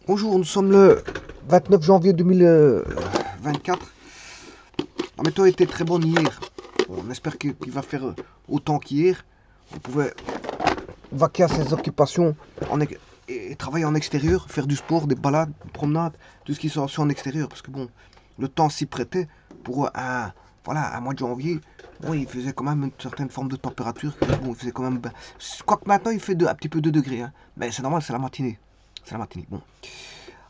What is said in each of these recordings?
Bonjour, nous sommes le 29 janvier 2024. La météo était très bonne hier. On espère qu'il va faire autant qu'hier. On vaquer à ses occupations et travailler en extérieur, faire du sport, des balades, des promenades, tout ce qui sort en extérieur. Parce que bon, le temps s'y prêtait pour un mois de janvier. Bon, il faisait quand même une certaine forme de température. Bon, il faisait quand même. Quoique maintenant il fait un petit peu 2 degrés. Hein. Mais c'est normal, c'est la matinée. C'est la matinée. Bon.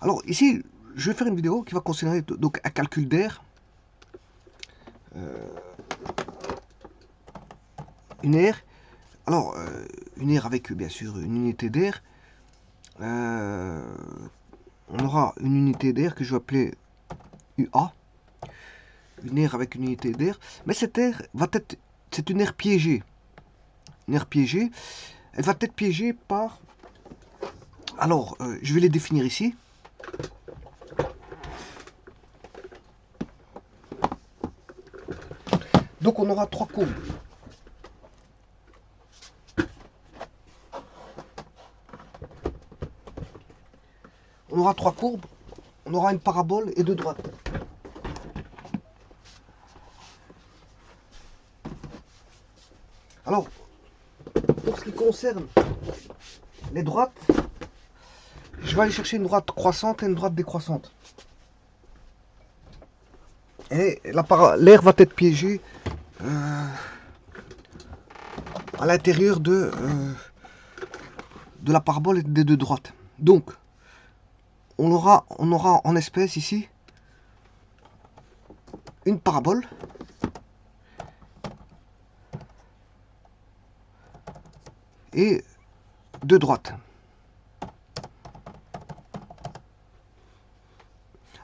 Alors ici, je vais faire une vidéo qui va concerner donc un calcul d'air, une aire. Alors, une aire avec bien sûr une unité d'air. Euh, on aura une unité d'air que je vais appeler UA, une aire avec une unité d'air. Mais cette aire va être, c'est une aire piégée. Une aire piégée, elle va être piégée par. Alors, je vais les définir ici. Donc, on aura trois courbes. On aura trois courbes. On aura une parabole et deux droites. Alors, pour ce qui concerne les droites, je vais aller chercher une droite croissante et une droite décroissante. Et l'air va être piégé à l'intérieur de la parabole et des deux droites. Donc, on aura en espèce ici une parabole et deux droites.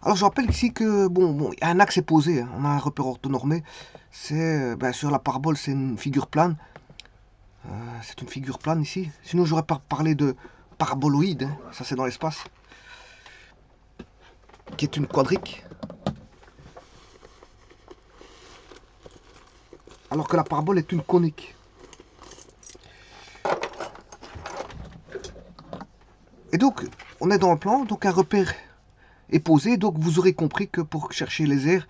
Alors je rappelle ici que bon, il y a un axe est posé, hein. On a un repère orthonormé. C'est sur la parabole, c'est une figure plane. C'est une figure plane ici. Sinon j'aurais pas parlé de paraboloïde, hein. Ça c'est dans l'espace, qui est une quadrique. Alors que la parabole est une conique. Et donc, on est dans le plan, donc un repère est posé, donc vous aurez compris que pour chercher les aires,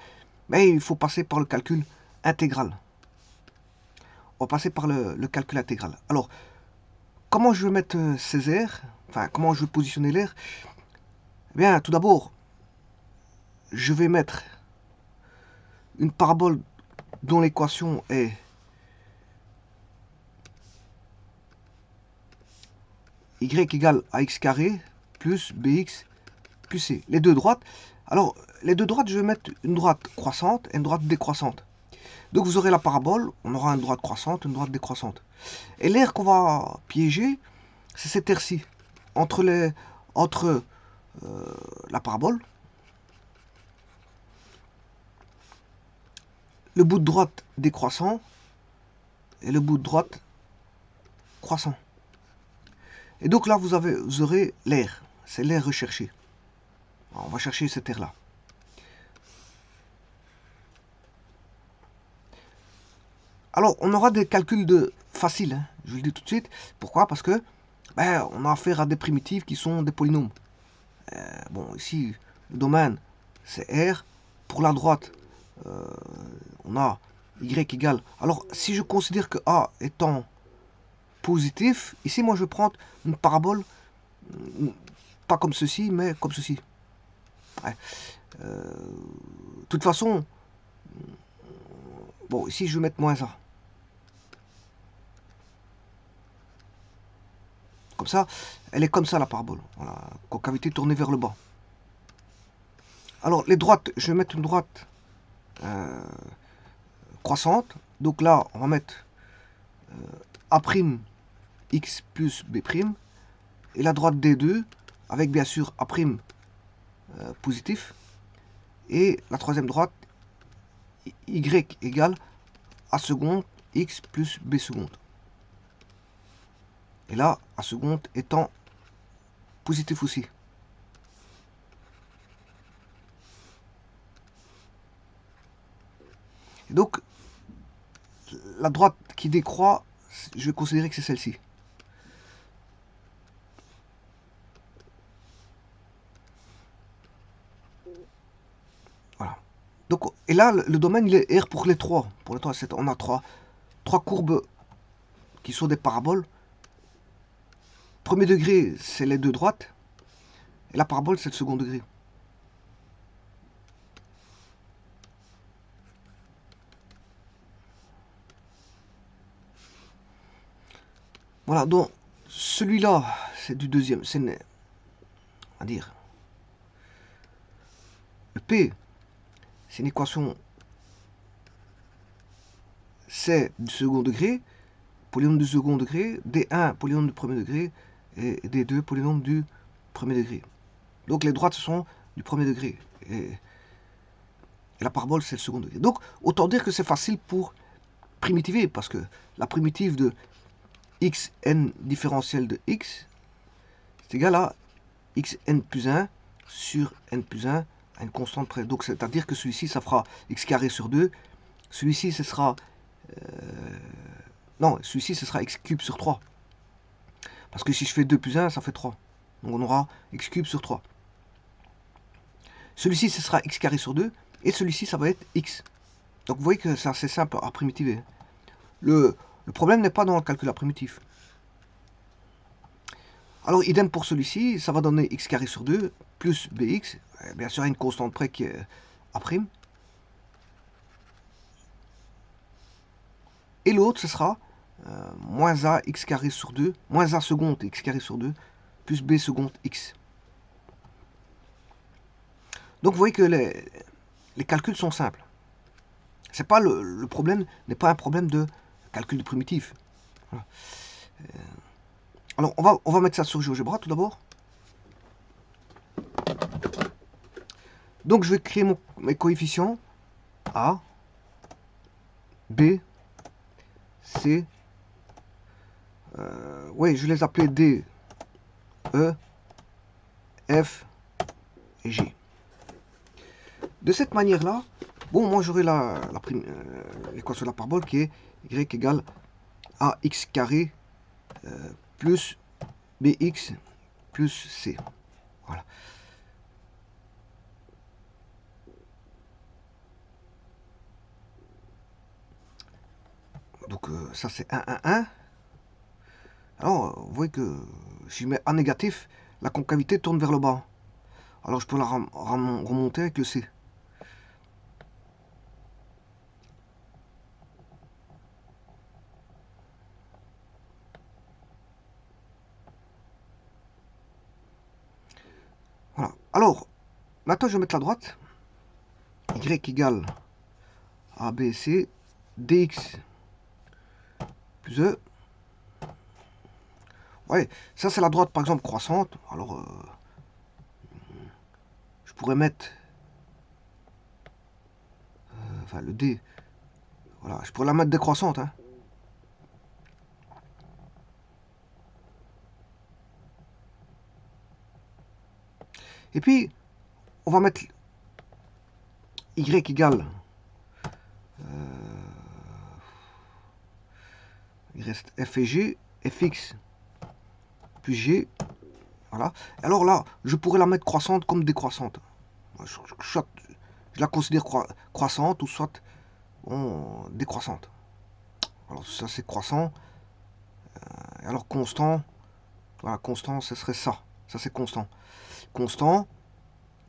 il faut passer par le calcul intégral. On va passer par le calcul intégral. Alors, comment je vais mettre ces aires, enfin, comment je vais positionner l'air? Eh bien, tout d'abord, je vais mettre une parabole dont l'équation est y égale ax carré plus bx plus c. Les deux droites. Alors, les deux droites, je vais mettre une droite croissante et une droite décroissante. Donc vous aurez la parabole, on aura une droite croissante, une droite décroissante. Et l'air qu'on va piéger, c'est cette aire-ci, entre la parabole, le bout de droite décroissant et le bout de droite croissant. Et donc là, vous aurez l'air, c'est l'air recherché. Alors, on va chercher cette air-là. Alors, on aura des calculs faciles, hein, je vous le dis tout de suite. Pourquoi? Parce que on a affaire à des primitives qui sont des polynômes. Bon, ici, le domaine, c'est R. Pour la droite, on a Y égale. Alors, si je considère que A étant positif, ici, moi, je vais prendre une parabole, pas comme ceci, mais comme ceci. Ouais. De toute façon, bon, ici, je vais mettre moins A. Comme ça, elle est comme ça, la parabole. Voilà, concavité tournée vers le bas. Alors, les droites, je vais mettre une droite croissante. Donc là, on va mettre A' x plus b'. Et la droite D2, avec bien sûr A' positif. Et la troisième droite, y égale A seconde x plus b seconde. Et là, A seconde étant positif aussi. Et donc, la droite qui décroît, je vais considérer que c'est celle-ci. Donc, et là, le domaine, il est R pour les trois. Pour les trois, on a trois courbes qui sont des paraboles. Premier degré, c'est les deux droites. Et la parabole, c'est le second degré. Voilà, donc celui-là, c'est du deuxième. C'est, à dire, le P, c'est une équation, c'est du second degré, polynôme du second degré, D1, polynôme du premier degré, et D2, polynôme du premier degré. Donc les droites, ce sont du premier degré. Et la parabole, c'est le second degré. Donc, autant dire que c'est facile pour primitiver, parce que la primitive de xn différentielle de x, c'est égal à xn plus 1 sur n plus 1 à une constante près. Donc, c'est-à-dire que celui-ci, ça fera x carré sur 2. Celui-ci, ce sera... non, celui-ci, ce sera x cube sur 3. Parce que si je fais 2 plus 1, ça fait 3. Donc, on aura x cube sur 3. Celui-ci, ce sera x carré sur 2. Et celui-ci, ça va être x. Donc, vous voyez que c'est assez simple à primitiver. Le problème n'est pas dans le calcul à primitif. Alors, idem pour celui-ci, ça va donner x carré sur 2 plus bx. Bien sûr, il y a une constante près qui est a'. Et l'autre, ce sera moins a x carré sur 2, moins a seconde x carré sur 2, plus b seconde x. Donc, vous voyez que les calculs sont simples. C'est pas le problème n'est pas un problème de calcul de primitif. Voilà. Alors, on va mettre ça sur GeoGebra tout d'abord. Donc, je vais créer mes coefficients A, B, C. Oui, je vais les appeler D, E, F et G. De cette manière-là, bon, moi j'aurai l'équation de la parabole qui est y égale ax carré plus bx plus c. Voilà. Donc ça c'est 1, 1, 1. Alors vous voyez que si je mets A négatif, la concavité tourne vers le bas. Alors je peux la remonter avec le C. Voilà. Alors, maintenant je vais mettre la droite. Y égale ABC, dx plus E. Ouais, ça c'est la droite par exemple croissante. Alors, je pourrais mettre enfin le D. Voilà, je pourrais la mettre décroissante. Hein. Et puis, on va mettre Y égale. Il reste F et G, Fx plus G. Voilà. Alors là, je pourrais la mettre croissante comme décroissante. Soit je la considère croissante ou soit décroissante. Alors ça c'est croissant. Alors constant, voilà, constant, ce serait ça. Ça c'est constant. Constant,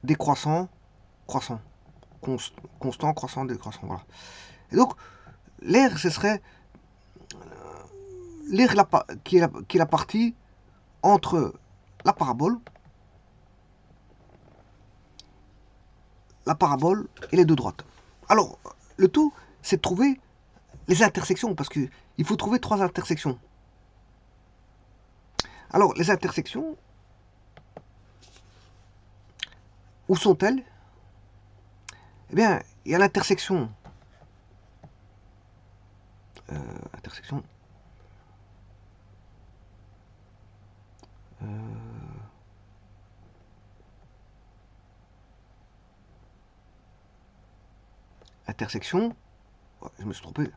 décroissant, croissant. Constant, croissant, décroissant. Voilà. Et donc, l'air, ce serait l'air qui est la partie entre la parabole et les deux droites. Alors, le tout, c'est de trouver les intersections, parce qu'il faut trouver 3 intersections. Alors, les intersections, où sont-elles? Eh bien, il y a l'intersection. Intersection. Intersection. Ouais, je me suis trompé.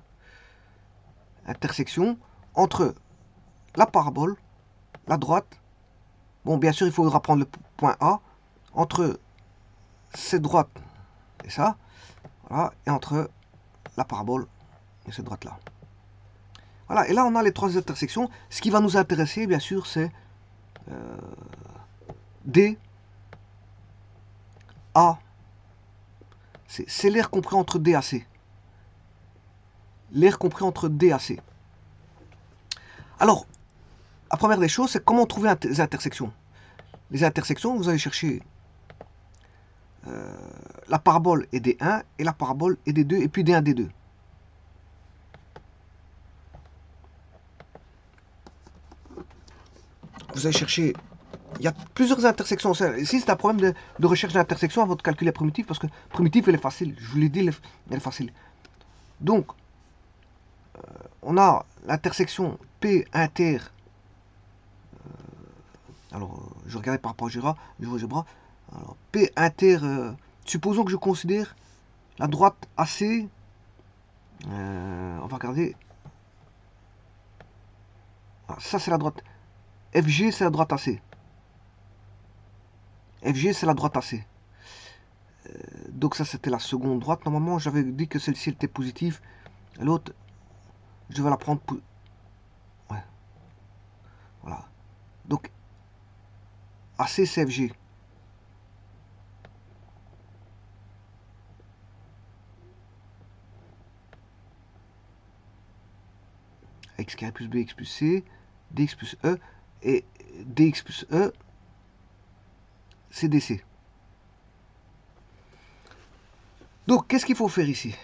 Intersection entre la parabole, la droite. Bon, bien sûr, il faudra prendre le point A entre cette droite et ça. Voilà, et entre la parabole et cette droite-là. Voilà, et là on a les trois intersections. Ce qui va nous intéresser, bien sûr, c'est D, A. C'est l'air compris entre D et C. L'air compris entre D et C. Alors, la première des choses, c'est comment trouver les intersections. Les intersections, vous allez chercher la parabole est D1 et la parabole est D2 et puis D1, D2. Vous allez chercher, il y a plusieurs intersections. Ici, c'est un problème de recherche d'intersection avant de calculer la primitive parce que primitive, elle est facile. Je vous l'ai dit, elle est facile. Donc, on a l'intersection P inter. Alors, je regardais par rapport au GeoGebra. Alors, P inter. Supposons que je considère la droite AC. On va regarder. Ah, ça, c'est la droite. FG, c'est la droite AC. FG, c'est la droite AC. Donc ça, c'était la seconde droite. Normalement, j'avais dit que celle-ci était positive. L'autre, je vais la prendre pour... Ouais. Voilà. Donc, AC, c'est FG. X carré plus B, X plus C, DX plus E. Et DX plus E, c'est DC. Donc, qu'est-ce qu'il faut faire ici?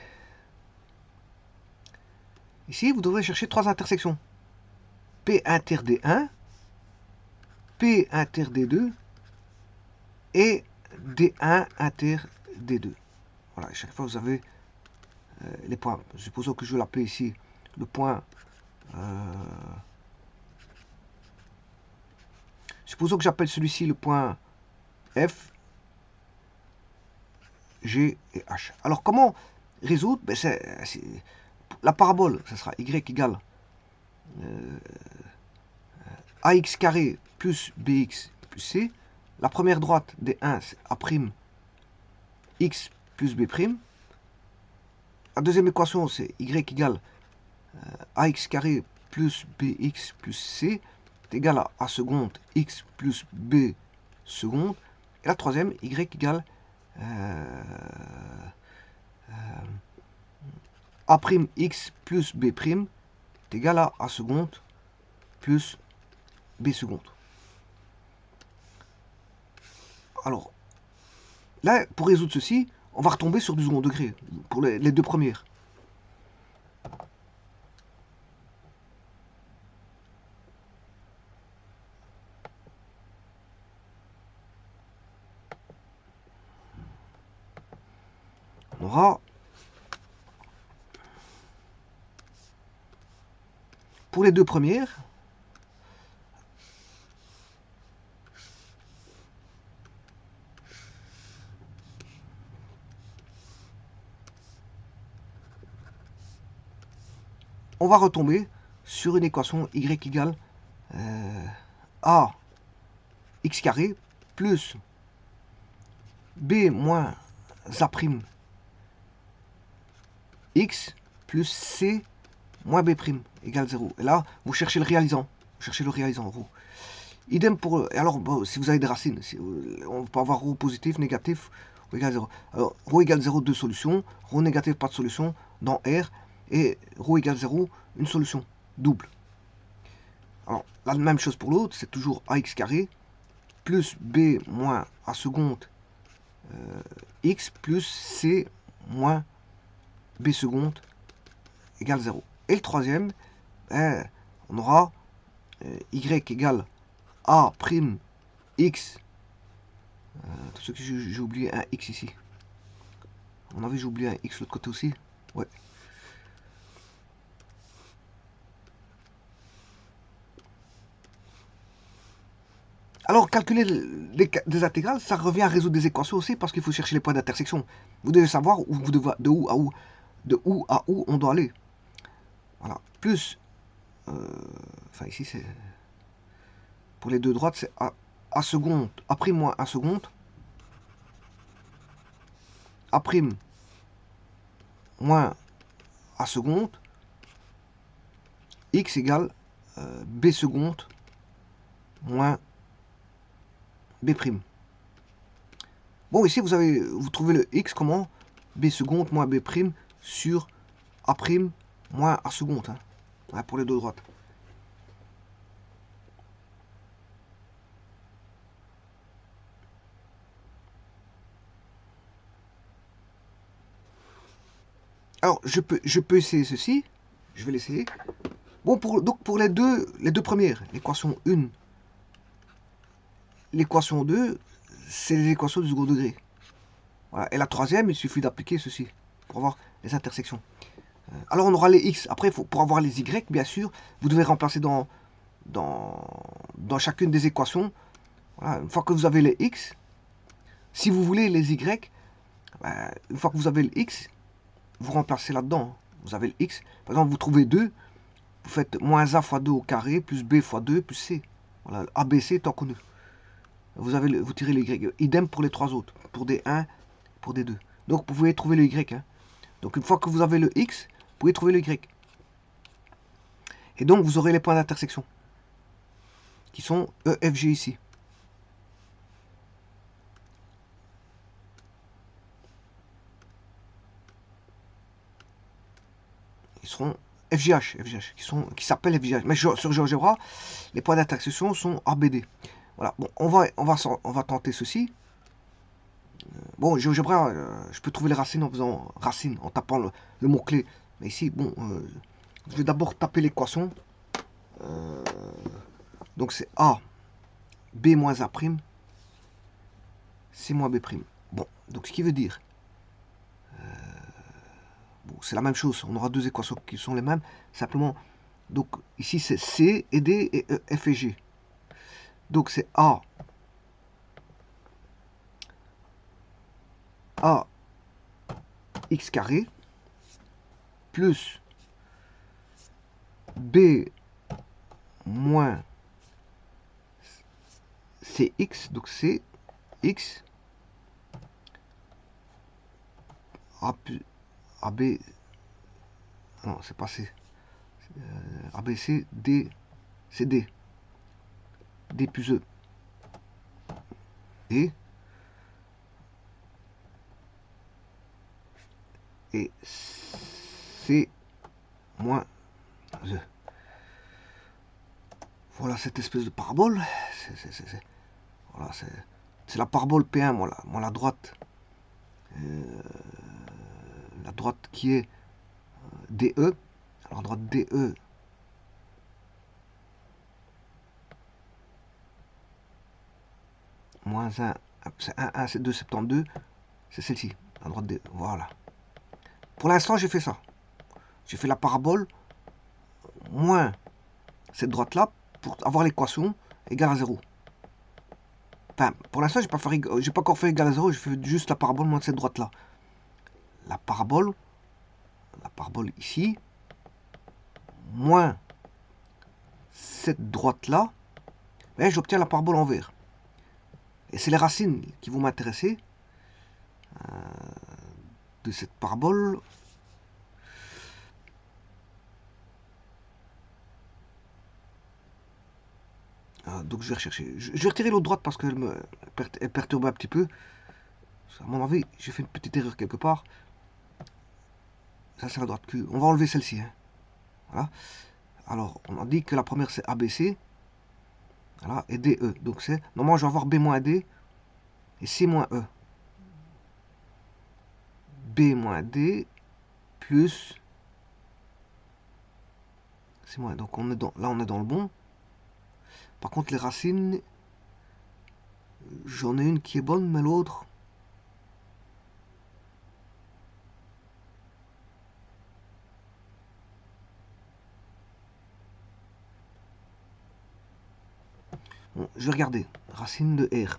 Ici, vous devrez chercher trois intersections. P inter D1, P inter D2 et D1 inter D2. Voilà, chaque fois vous avez les points. Supposons que je vais l'appeler ici le point. Supposons que j'appelle celui-ci le point F, G et H. Alors comment résoudre? Ben, la parabole, ça sera Y égale AX carré plus BX plus C. La première droite des 1, c'est A' X plus B'. La deuxième équation, c'est Y égale AX carré plus BX plus C est égal à A seconde X plus B seconde. Et la troisième, Y égale A'X plus B' est égal à A seconde plus B seconde. Alors, là, pour résoudre ceci, on va retomber sur du second degré, pour les deux premières. On aura, pour les deux premières, on va retomber sur une équation Y égale A X carré plus B moins A' X plus C moins B' égale 0. Et là, vous cherchez le réalisant. Vous cherchez le réalisant, ρ. Idem pour... Alors, bon, si vous avez des racines, on peut avoir ρ positif, négatif, ρ égale 0. Alors, ρ égale 0, deux solutions. ρ négatif, pas de solution dans R. Et ρ égale 0, une solution double. Alors, la même chose pour l'autre, c'est toujours AX carré plus B moins A seconde X plus C moins B seconde égale 0. Et le troisième, on aura Y égale A prime X. Tout ce que j'ai oublié un X ici. On avait, j'ai oublié un X de l'autre côté aussi. Ouais. Alors, calculer des intégrales, ça revient à résoudre des équations aussi parce qu'il faut chercher les points d'intersection. Vous devez savoir de où à où on doit aller. Voilà. Plus, enfin ici c'est, pour les deux droites, c'est A seconde, A' moins A seconde, A' moins A seconde, X égale B seconde moins B prime. Bon, ici, vous trouvez le X comment? B seconde moins B prime sur A prime moins A seconde. Hein. Ouais, pour les deux droites. Alors, je peux essayer ceci. Je vais l'essayer. Bon, donc pour les deux premières, l'équation 1, l'équation 2, c'est les équations du second degré. Voilà. Et la troisième, il suffit d'appliquer ceci pour avoir les intersections. Alors, on aura les x. Après, pour avoir les y, bien sûr, vous devez remplacer dans chacune des équations. Voilà. Une fois que vous avez les x, si vous voulez les y, une fois que vous avez le x, vous remplacez là-dedans. Vous avez le x. Par exemple, vous trouvez 2, vous faites moins a fois 2 au carré, plus b fois 2, plus c. Voilà, ABC étant connu. Vous tirez le y. Idem pour les trois autres. Pour des 1, pour des 2. Donc, vous pouvez trouver le y. Hein. Donc, une fois que vous avez le x, vous pouvez trouver le y. Et donc, vous aurez les points d'intersection. Qui sont E, F, G ici. Ils seront FGH, qui s'appellent FGH. Mais sur GeoGebra, les points d'intersection sont ABD. Voilà. Bon, on va tenter ceci. Bon, GeoGebra, je peux trouver les racines en faisant racine, en tapant le mot-clé. Mais ici, bon, je vais d'abord taper l'équation. Donc c'est A, B moins A prime, C moins B prime. Bon, donc ce qui veut dire, bon, c'est la même chose, on aura deux équations qui sont les mêmes, simplement, donc ici c'est C et D et E, F et G. Donc c'est A x carré plus B moins Cx, donc c'est x AB, non c'est pas C, ABC, D, c'est D, D plus E, et C moins E. Voilà cette espèce de parabole. Voilà, c'est la parabole P1, moi la droite. La droite qui est DE. Alors droite DE. Moins 1, c'est 1, c'est 2,72. C'est celle-ci, la droite DE. Voilà. Pour l'instant, j'ai fait ça. J'ai fait la parabole moins cette droite-là pour avoir l'équation égale à 0. Enfin, pour l'instant, j'ai pas encore fait égal à 0, j'ai fait juste la parabole moins de cette droite-là. La parabole ici, moins cette droite-là, j'obtiens la parabole en vert. Et c'est les racines qui vont m'intéresser de cette parabole. Donc je vais rechercher. Je vais retirer l'autre droite parce qu'elle elle perturbe un petit peu. À mon avis, j'ai fait une petite erreur quelque part. Ça c'est la droite Q. On va enlever celle-ci. Hein. Voilà. Alors, on a dit que la première c'est ABC. Voilà, et DE. Donc c'est. Normalement, je vais avoir B moins D et C moins E. B moins D plus C moins. Donc on est là, on est dans le bon. Par contre, les racines, j'en ai une qui est bonne, mais l'autre. Bon, je vais regarder. Racine de R.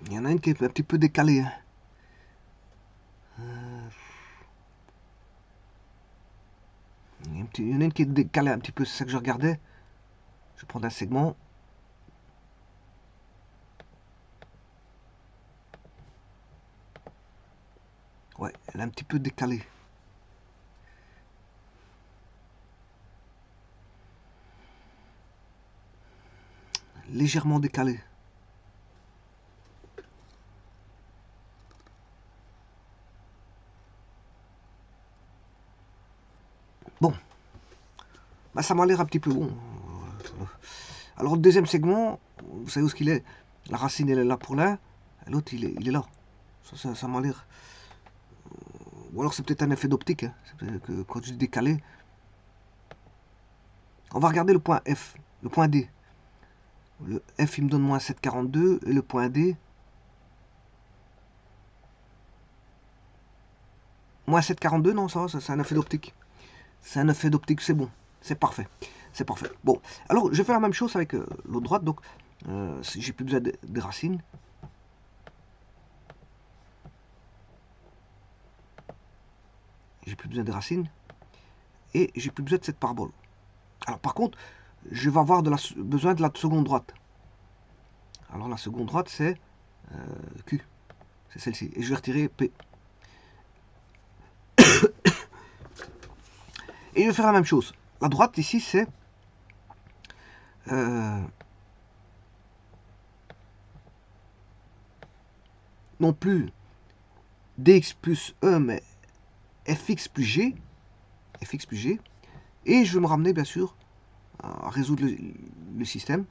Il y en a une qui est un petit peu décalée. Hein. il y en a une qui est décalée un petit peu, c'est ça que je regardais. Je vais prendre un segment. Ouais, elle est un petit peu décalée. Légèrement décalée. Bon, bah, ça m'a l'air un petit peu bon. Alors le deuxième segment, vous savez où ce qu'il est? La racine elle est là pour l'un, l'autre il est là. Ça m'a l'air. Ou alors c'est peut-être un effet d'optique, hein. Que quand je dis décalé. On va regarder le point F, le point D. Le F il me donne moins 7,42 et le point D moins 7,42, non, ça c'est un effet d'optique. C'est un effet d'optique, c'est bon, c'est parfait. C'est parfait. Bon, alors je fais la même chose avec l'autre droite, donc j'ai plus besoin des racines. J'ai plus besoin des racines. Et j'ai plus besoin de cette parabole. Alors par contre, je vais avoir besoin de la seconde droite. Alors la seconde droite, c'est Q. C'est celle-ci. Et je vais retirer P. Et je vais faire la même chose. La droite ici, c'est non plus dx plus E, mais fx plus g. Fx plus g. Et je vais me ramener, bien sûr, à résoudre le système.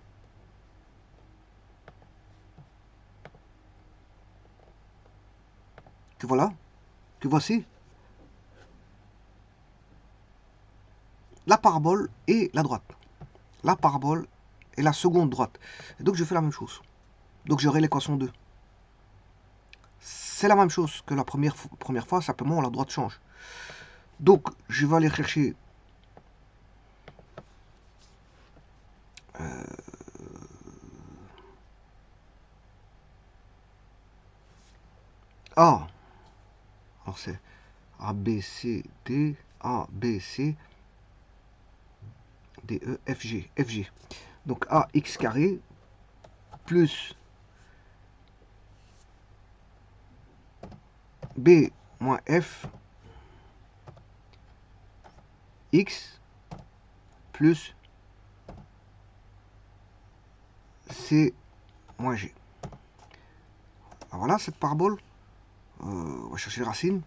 Que voilà. Que voici. La parabole et la droite. La parabole et la seconde droite. Et donc je fais la même chose. Donc j'aurai l'équation 2. C'est la même chose que la première fois, simplement la droite change. Donc je vais aller chercher A. Alors c'est A, B, C, D, A, B, C, D, E, F, G, F, G. Donc AX carré plus B moins F X plus C moins G. Alors voilà cette parabole. On va chercher les racines.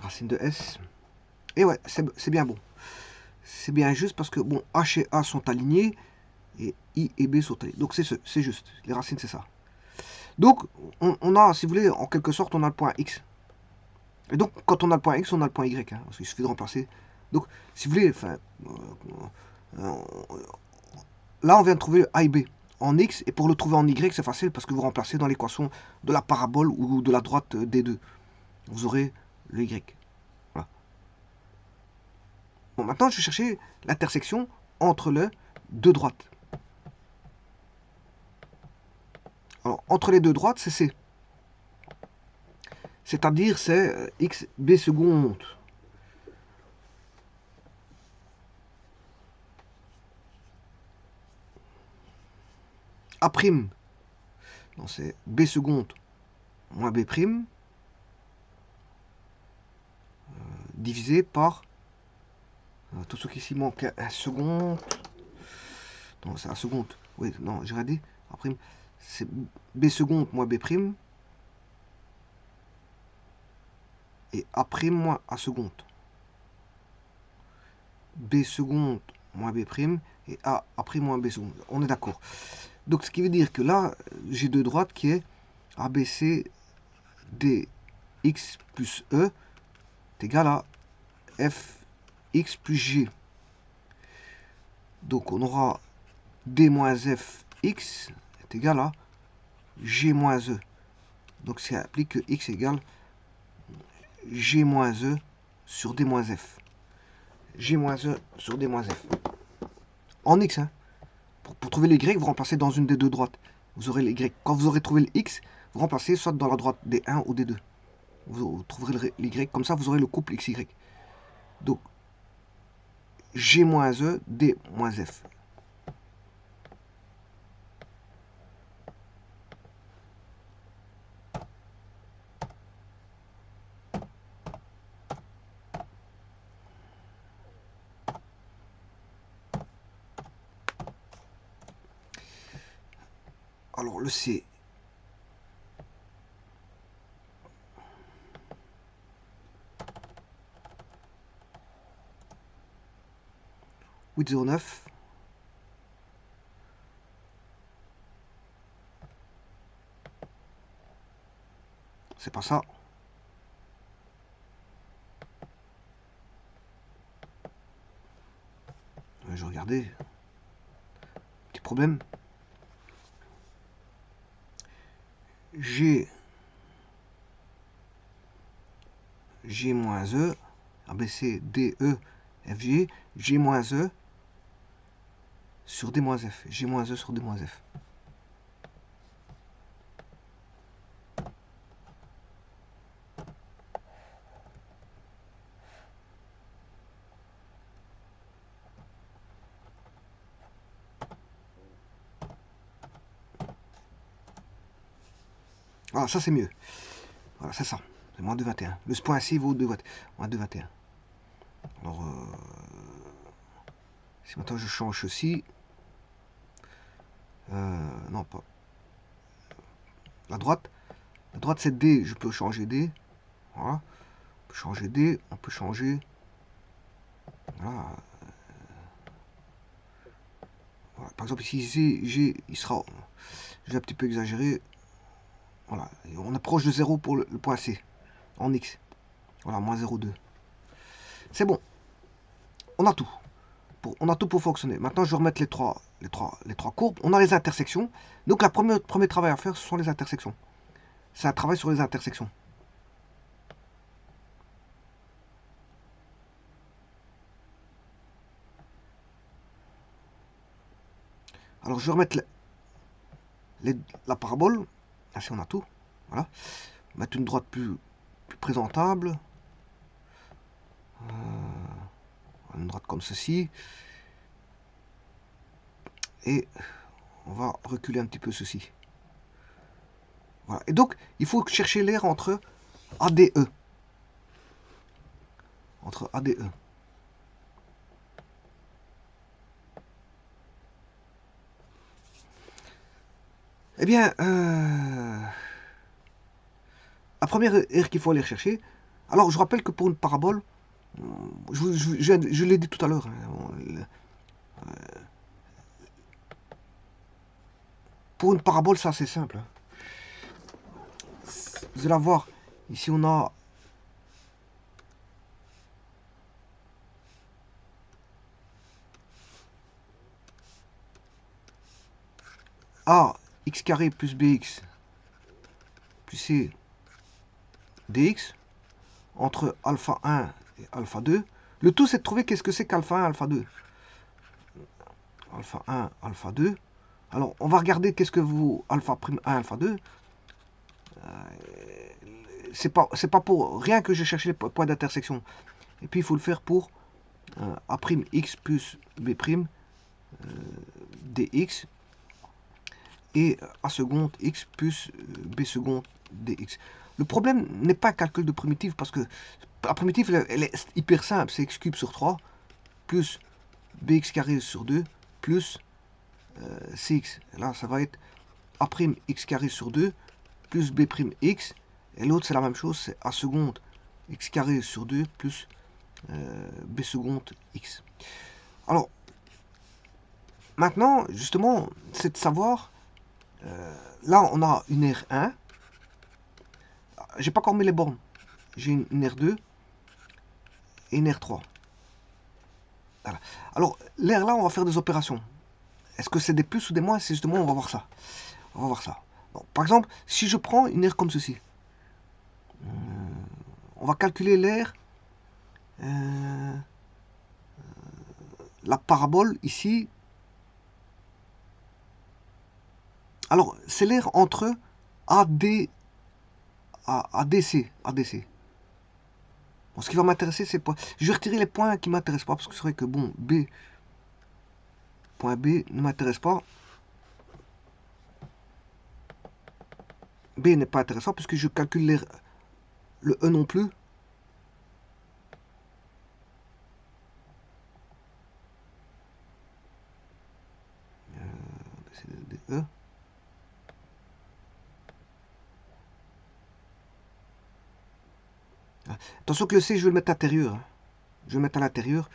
Racine de S. Et ouais, c'est bien bon. C'est bien juste parce que bon, H et A sont alignés et I et B sont alignés. Donc c'est juste. Les racines, c'est ça. Donc, on a, si vous voulez, en quelque sorte, on a le point X. Et donc, quand on a le point X, on a le point Y. Hein, parce qu'il suffit de remplacer. Donc, si vous voulez, enfin, là, on vient de trouver A et B en X. Et pour le trouver en Y, c'est facile parce que vous remplacez dans l'équation de la parabole ou de la droite des deux. Vous aurez le Y. Voilà. Bon, maintenant, je vais chercher l'intersection entre les deux droites. Alors, entre les deux droites, c'est C. C'est-à-dire, c'est x b seconde. A prime. Donc, c'est b seconde moins b prime divisé par tout ce qui s'y manque, un second. Non, c'est un second. Oui, non, j'ai rien dit. A prime, c'est b seconde moins b prime. Et A prime moins A seconde. B seconde moins B prime et A prime moins B seconde. On est d'accord. Donc ce qui veut dire que là, j'ai deux droites qui est ABC dx plus E est égal à fx plus g. Donc on aura d moins fx est égal à g moins e. Donc ça implique que x égale g moins e sur d moins f. G moins e sur d moins f. En x, hein. Pour trouver le y, vous remplacez dans une des deux droites. Vous aurez le y. Quand vous aurez trouvé le x, vous remplacez soit dans la droite des 1 ou des 2. Vous trouverez l'y, comme ça vous aurez le couple xy. Donc g moins e, d moins f. Alors le C, huit zéro neuf. C'est pas ça. Je regardais. Petit problème. G moins E, ABC, D, E, F, G, G moins E sur D moins F. G moins E sur D moins F. Ah, ça c'est mieux. Voilà, c'est ça. C'est moins 2,21. Le point C vaut moins 2,21. Alors, si maintenant je change ceci, non pas la droite c'est D, je peux changer D, voilà, on peut changer D, on peut changer, voilà, voilà. Par exemple ici G il sera, j'ai un petit peu exagéré, voilà, et on approche de 0 pour le point C, en X, voilà, moins 0,2, c'est bon, on a tout. On a tout pour fonctionner. Maintenant, je vais remettre les trois courbes. On a les intersections. Donc, le premier travail à faire, ce sont les intersections. C'est un travail sur les intersections. Alors, je vais remettre la parabole. Ainsi, on a tout. Voilà. Mettre une droite plus présentable. Une droite comme ceci. Et on va reculer un petit peu ceci. Voilà. Et donc, il faut chercher l'air entre ADE. Entre ADE. Eh bien, la première aire qu'il faut aller chercher. Alors, je rappelle que pour une parabole, je l'ai dit tout à l'heure, pour une parabole, c'est assez simple. Vous allez voir, ici on a A x carré plus bx plus c dx entre alpha 1 et alpha 2. Le tout, c'est de trouver qu'est-ce que c'est qu'alpha 1, alpha 2. Alpha 1, alpha 2. Alors, on va regarder qu'est-ce que vaut alpha prime 1, alpha 2. C'est pas pour rien que j'ai cherché les points d'intersection. Et puis, il faut le faire pour A' x plus B' dx et A seconde x plus B seconde dx. Le problème n'est pas un calcul de primitive parce que la primitive, elle est hyper simple. C'est x cube sur 3 plus bx carré sur 2 plus cx. Là, ça va être A' x carré sur 2 plus B' x. Et l'autre, c'est la même chose. C'est A seconde x carré sur 2 plus B seconde x. Alors, maintenant, justement, c'est de savoir... là, on a une R1. J'ai pas encore mis les bornes. J'ai une R2 et une R3. Voilà. Alors, l'air là, on va faire des opérations. Est-ce que c'est des plus ou des moins? C'est justement, on va voir ça. On va voir ça. Bon, par exemple, si je prends une aire comme ceci, on va calculer l'air, la parabole ici. Alors, c'est l'air entre AD, à DC. Bon, ce qui va m'intéresser, c'est pas... Je vais retirer les points qui ne m'intéressent pas, parce que c'est vrai que, bon, point B ne m'intéresse pas. B n'est pas intéressant, puisque je calcule le E non plus. E. Attention que le C, je vais le mettre à l'intérieur. Je vais le mettre à l'intérieur.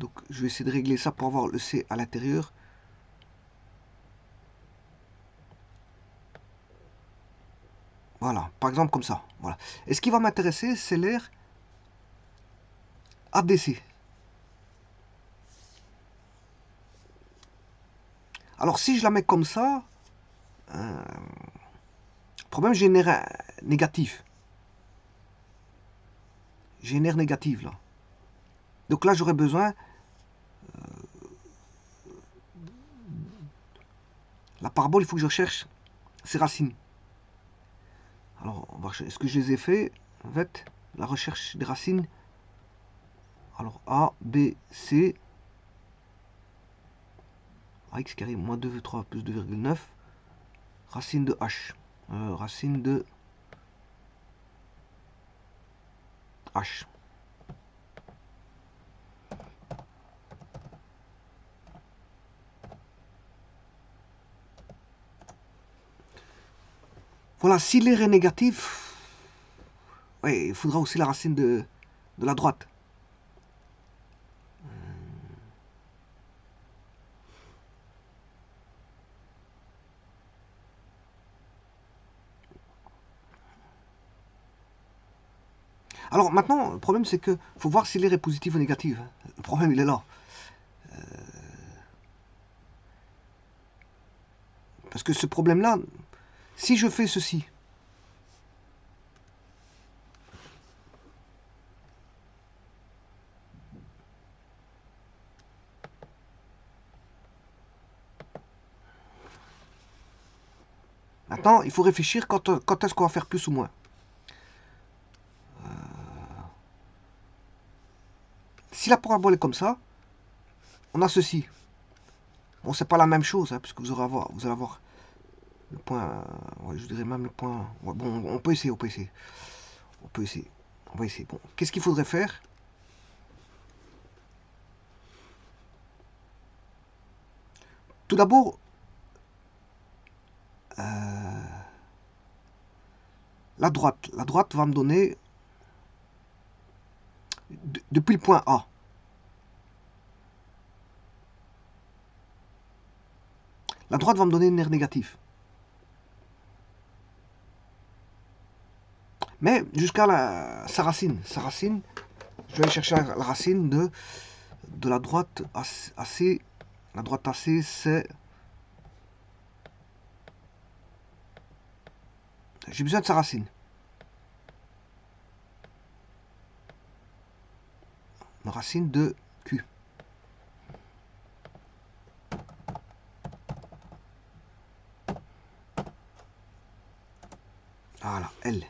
Donc, je vais essayer de régler ça pour avoir le C à l'intérieur. Voilà, par exemple comme ça. Voilà. Et ce qui va m'intéresser, c'est l'air ADC. Alors, si je la mets comme ça, problème, génère négatif. Génère négatif, là. Donc là, j'aurais besoin... la parabole, il faut que je recherche ses racines. Alors, est-ce que je les ai fait? En fait, la recherche des racines. Alors, A, B, C. X carré moins 2,3 plus 2,9. Racine de H. Racine de H. Voilà, si l'air est négatif, ouais, il faudra aussi la racine de la droite. Alors maintenant, le problème c'est que faut voir si l'air est positif ou négatif. Le problème il est là. Parce que ce problème-là, si je fais ceci, maintenant il faut réfléchir quand est-ce qu'on va faire plus ou moins. Si la parabole est comme ça, on a ceci. Bon, c'est pas la même chose, hein, puisque vous allez avoir le point, ouais, je dirais même le point. Ouais, bon, on peut essayer. On va essayer. Bon, qu'est-ce qu'il faudrait faire? Tout d'abord, la droite. La droite va me donner depuis le point A. La droite va me donner une aire négative. Mais jusqu'à sa racine. Sa racine, je vais aller chercher la racine de la droite AC. La droite AC, c'est... J'ai besoin de sa racine. La racine de Q. Voilà, L.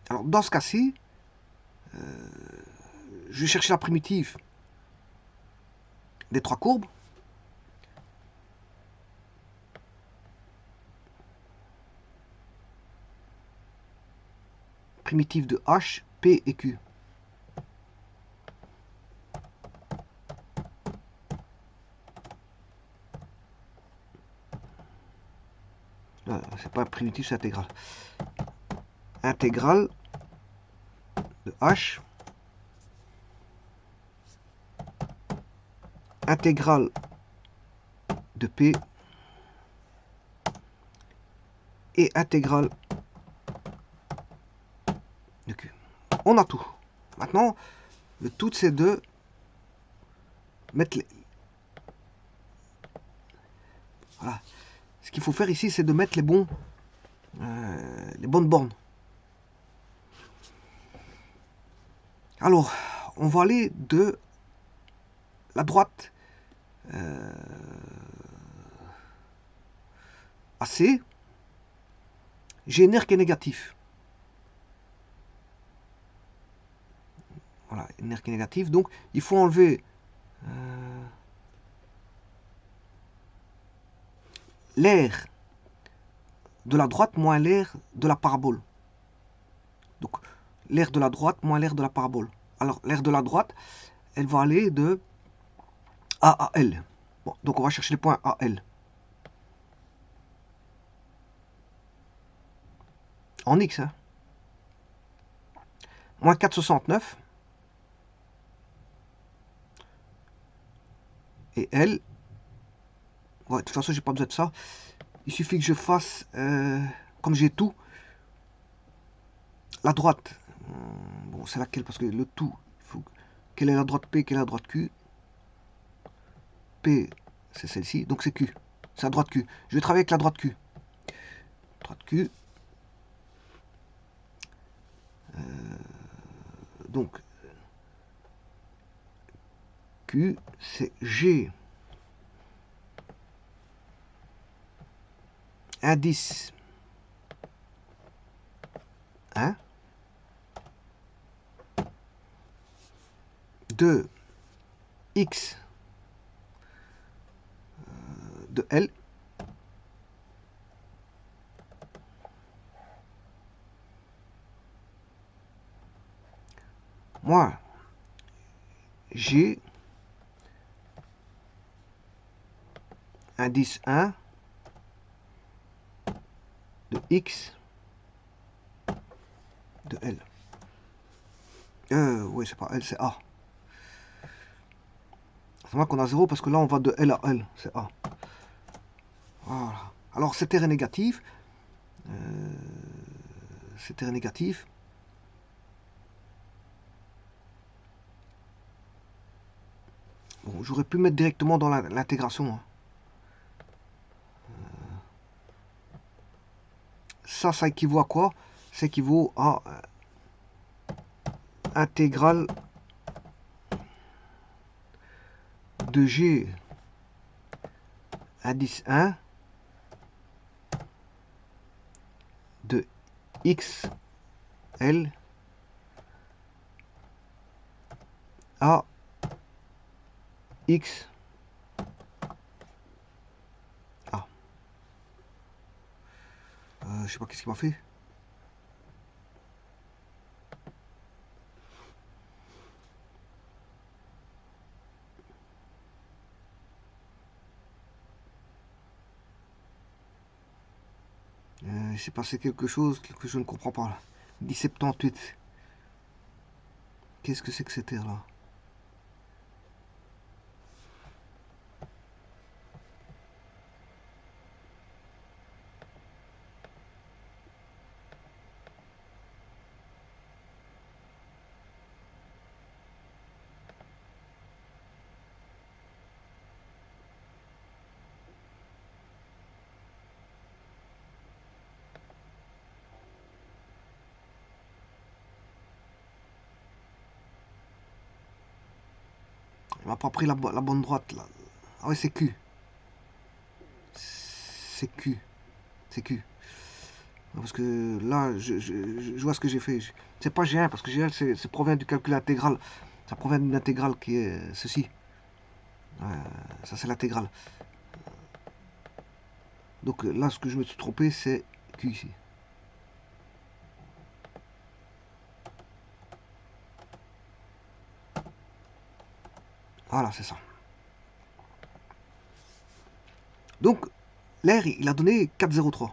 Alors, dans ce cas-ci, je vais chercher la primitive des trois courbes. Primitive de H, P et Q. C'est pas primitif, c'est intégral. Intégrale de H. Intégrale de P. Et intégrale de Q. On a tout. Maintenant, le tout c'est de mettre les... Voilà. Ce qu'il faut faire ici, c'est de mettre les bonnes bornes. Alors, on va aller de la droite AC, j'ai un R qui est négatif. Voilà, un R qui est négatif. Donc, il faut enlever l'air de la droite moins l'air de la parabole. Donc, l'air de la droite moins l'air de la parabole. Alors, l'air de la droite, elle va aller de A à L. Bon, donc, on va chercher les points A, L. En X, hein. Moins 4,69. Et L. Ouais, de toute façon, j'ai pas besoin de ça. Il suffit que je fasse, comme j'ai tout, la droite. Bon, c'est laquelle? Parce que le tout, il faut... Quelle est la droite P, quelle est la droite Q? P, c'est celle-ci, donc c'est Q. C'est la droite Q. Je vais travailler avec la droite Q. Droite Q. Donc, Q, c'est G. Indice 1. 2. X de L. Moins G. Indice 1 de X de L. Oui, c'est pas L, c'est A. C'est vrai qu'on a 0 parce que là, on va de L à L. C'est A. Voilà. Alors, cet R est négatif. Cet R est négatif. Bon, j'aurais pu mettre directement dans l'intégration. Hein. Ça équivaut à quoi? Ça équivaut à intégrale de G indice 1 de X L à X A. Je sais pas qu'est-ce qu'il m'a fait. Il s'est passé quelque chose que je ne comprends pas là. 1078. Qu'est-ce que c'est que cette R là? Il m'a pas pris la bonne droite là. Ah ouais, c'est Q. C'est Q. C'est Q. Parce que là, je vois ce que j'ai fait. C'est pas G1, parce que G1, ça provient du calcul intégral. Ça provient d'une intégrale qui est ceci. Ça, c'est l'intégrale. Donc là, ce que je me suis trompé, c'est Q ici. Voilà, c'est ça. Donc, l'air, il a donné 4,03.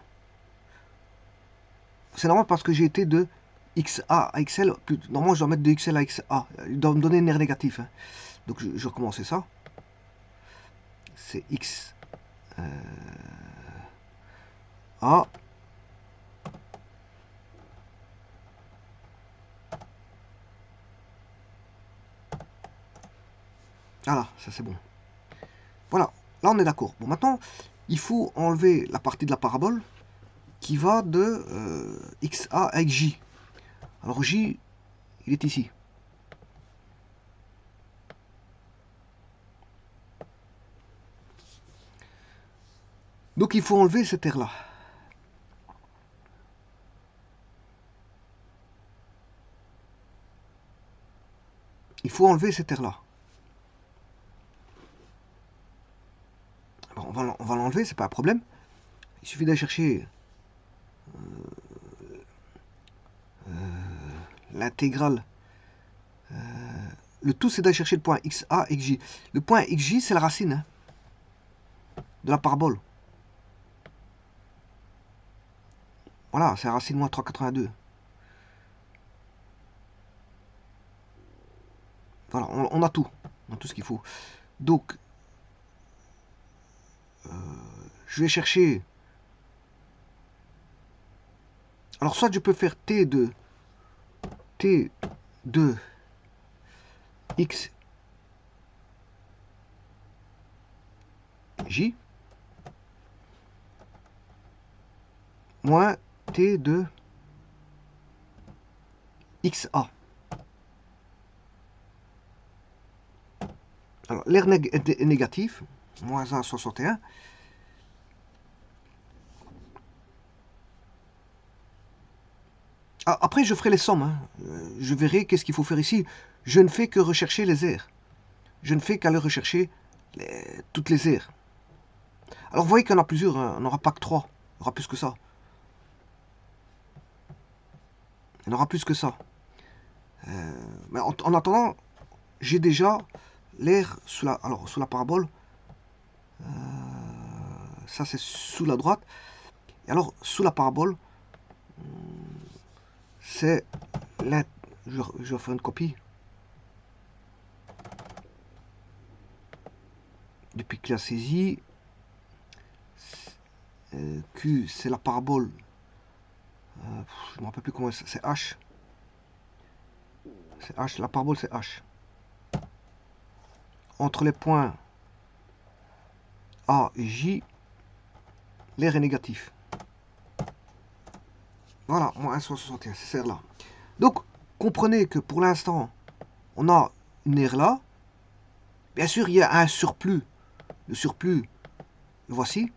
C'est normal parce que j'ai été de XA à XL. Normalement, je dois mettre de XL à XA. Il doit me donner un R négatif. Hein. Donc, je recommencer ça. C'est X A. Voilà, ça c'est bon. Voilà, là on est d'accord. Bon, maintenant, il faut enlever la partie de la parabole qui va de XA avec J. Alors J, il est ici. Donc il faut enlever cette air là. Il faut enlever cette air là. Bon, on va l'enlever, c'est pas un problème. Il suffit d'aller chercher l'intégrale. Le tout, c'est d'aller chercher le point XA, XJ. Le point XJ, c'est la racine hein, de la parabole. Voilà, c'est la racine moins 3,82. Voilà, on a tout. On a tout ce qu'il faut. Donc, je vais chercher... Alors, soit je peux faire T2 X J moins T2 XA. Alors, l'air est négatif, moins 1,61. Ah, après, je ferai les sommes. Hein. Je verrai qu'est-ce qu'il faut faire ici. Je ne fais que rechercher les airs. Je ne fais qu'aller rechercher toutes les airs. Alors, vous voyez qu'il y en a plusieurs. Hein. On n'aura pas que 3. Il y aura plus que ça. Il y en aura plus que ça. Mais en attendant, j'ai déjà l'air sous la parabole. Ça, c'est sous la droite. Et alors, sous la parabole, c'est... Je vais faire une copie. Depuis qu'il a saisi, Q, c'est la parabole. Je ne me rappelle plus comment c'est H. C'est H, la parabole c'est H. Entre les points A et J, l'air est négatif. Voilà, moins 1,61, c'est là. Donc, comprenez que pour l'instant, on a une air là. Bien sûr, il y a un surplus. Le surplus, le voici.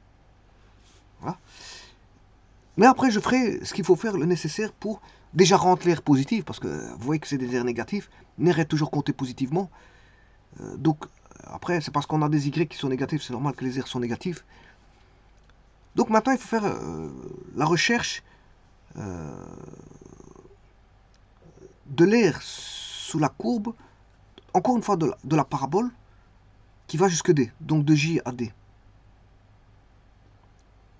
Voilà. Mais après, je ferai ce qu'il faut faire, le nécessaire pour déjà rendre l'air positif, parce que vous voyez que c'est des airs négatifs. L'air est toujours compté positivement. Donc, après, c'est parce qu'on a des Y qui sont négatifs, c'est normal que les airs sont négatifs. Donc maintenant, il faut faire la recherche de l'air sous la courbe, encore une fois de la parabole, qui va jusque D, donc de J à D.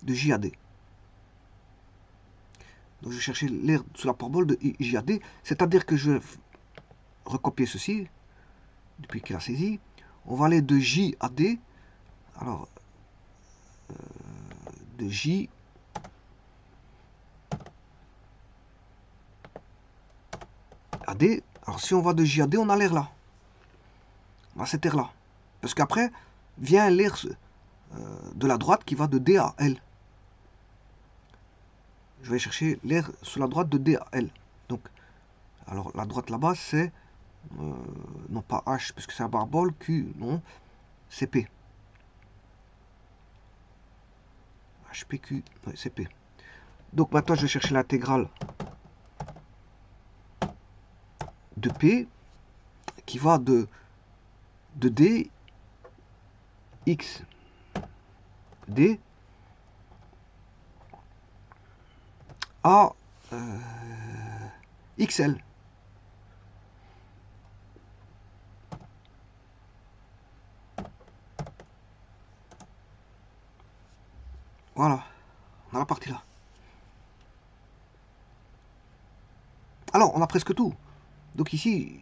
De J à D. Donc je vais chercher l'air sous la parabole de J à D, c'est-à-dire que je vais recopier ceci, depuis qu'il a saisi. On va aller de J à D. Alors, de J à D. Alors si on va de J à D, on a l'air là. On a cet air là. Parce qu'après, vient l'air de la droite qui va de D à L. Je vais chercher l'air sur la droite de D à L. Donc, alors la droite là-bas, c'est non pas H, parce que c'est un parabole, Q, non, c'est P. HPQ, ouais, c'est P. Donc maintenant, je vais chercher l'intégrale de P qui va de D, X, D à XL. Voilà, on a la partie là. Alors, on a presque tout. Donc ici,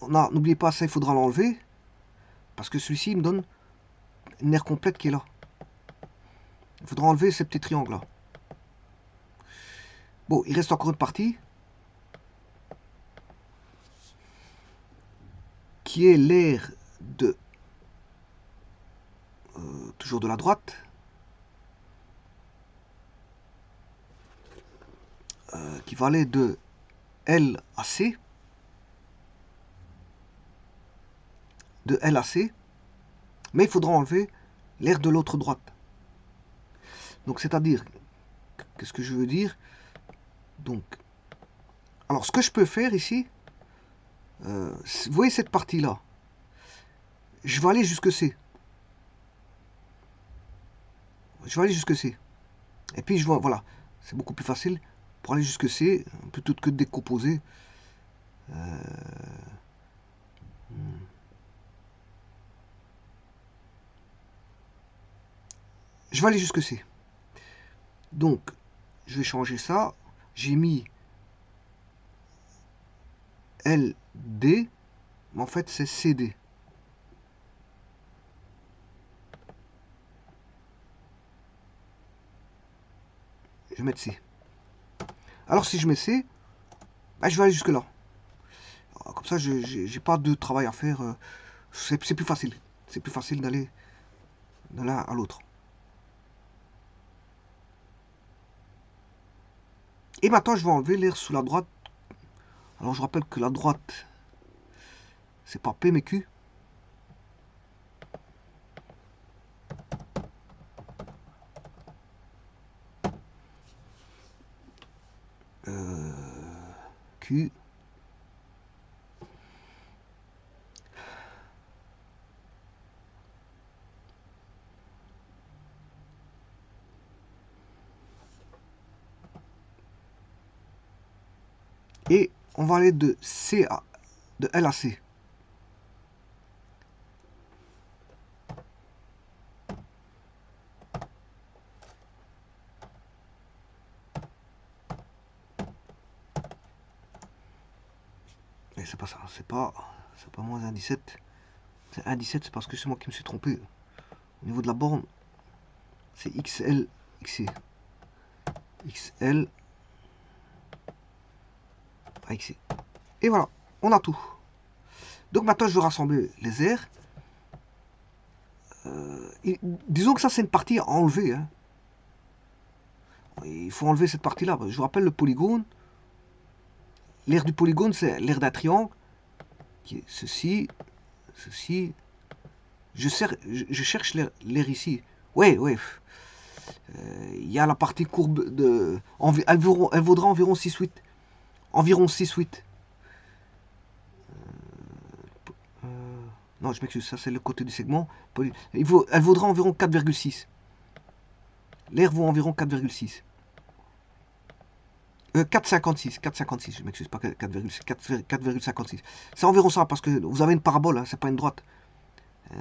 n'oubliez pas, ça il faudra l'enlever, parce que celui-ci me donne une aire complète qui est là. Il faudra enlever ces petits triangles là. Bon, il reste encore une partie, qui est l'air de... toujours de la droite. Qui va aller de L à C. De L à C. Mais il faudra enlever l'air de l'autre droite. Donc c'est-à-dire, qu'est-ce que je veux dire? Donc, alors ce que je peux faire ici, vous voyez cette partie-là, je vais aller jusque C. Je vais aller jusque C. Et puis je vois, voilà, c'est beaucoup plus facile pour aller jusque C, plutôt que de décomposer. Je vais aller jusque C. Donc, je vais changer ça. J'ai mis LD, mais en fait c'est CD. Je vais mettre C. Alors si je mets C, bah, je vais aller jusque là. Comme ça, je n'ai pas de travail à faire. C'est plus facile. C'est plus facile d'aller de l'un à l'autre. Et maintenant, je vais enlever l'air sous la droite. Alors, je rappelle que la droite, c'est pas P mais Q. Q. Et on va aller de C à, de L à C. Et c'est pas ça, c'est pas moins 1,17. C'est 1,17, c'est parce que c'est moi qui me suis trompé. Au niveau de la borne, c'est XL, XC. XL, XC. Et voilà, on a tout. Donc maintenant, je vais rassembler les airs. Disons que ça, c'est une partie à enlever. Hein. Il faut enlever cette partie-là. Je vous rappelle le polygone. L'aire du polygone, c'est l'aire d'un triangle. Qui est ceci, ceci. Je cherche l'aire ici. Ouais, ouais. Il y a la partie courbe de... Elle vaudra environ 6,8. Environ 6,8. Non, je m'excuse, ça c'est le côté du segment. Elle vaudra environ 4,6. L'air vaut environ 4,6. 4,56, je m'excuse, pas 4,56. C'est environ ça, parce que vous avez une parabole, hein, c'est pas une droite.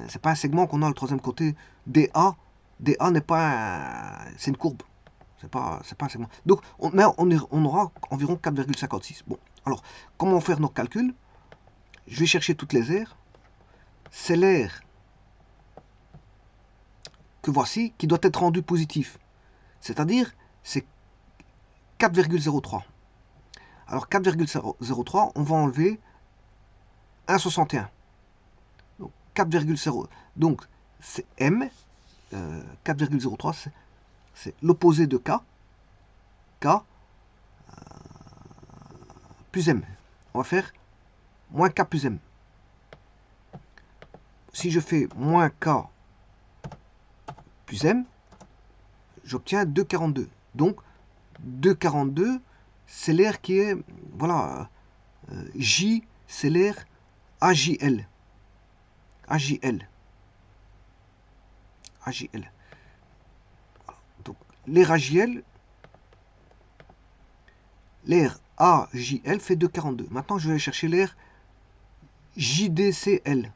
C'est pas un segment qu'on a le troisième côté. DA n'est pas c'est une courbe. C'est pas un segment. Donc, on aura environ 4,56. Bon, alors, comment faire nos calculs? Je vais chercher toutes les aires. C'est l'air que voici qui doit être rendu positif. C'est-à-dire, c'est 4,03. Alors 4,03, on va enlever 1,61. Donc 4,0. Donc c'est M. 4,03, c'est l'opposé de K. K plus M. On va faire moins K plus M. Si je fais moins K plus M, j'obtiens 2,42. Donc 2,42, c'est l'air qui est, voilà, J, c'est l'air AJL. AJL. AJL. Donc l'air AJL, l'air AJL fait 2,42. Maintenant, je vais aller chercher l'air JDCL.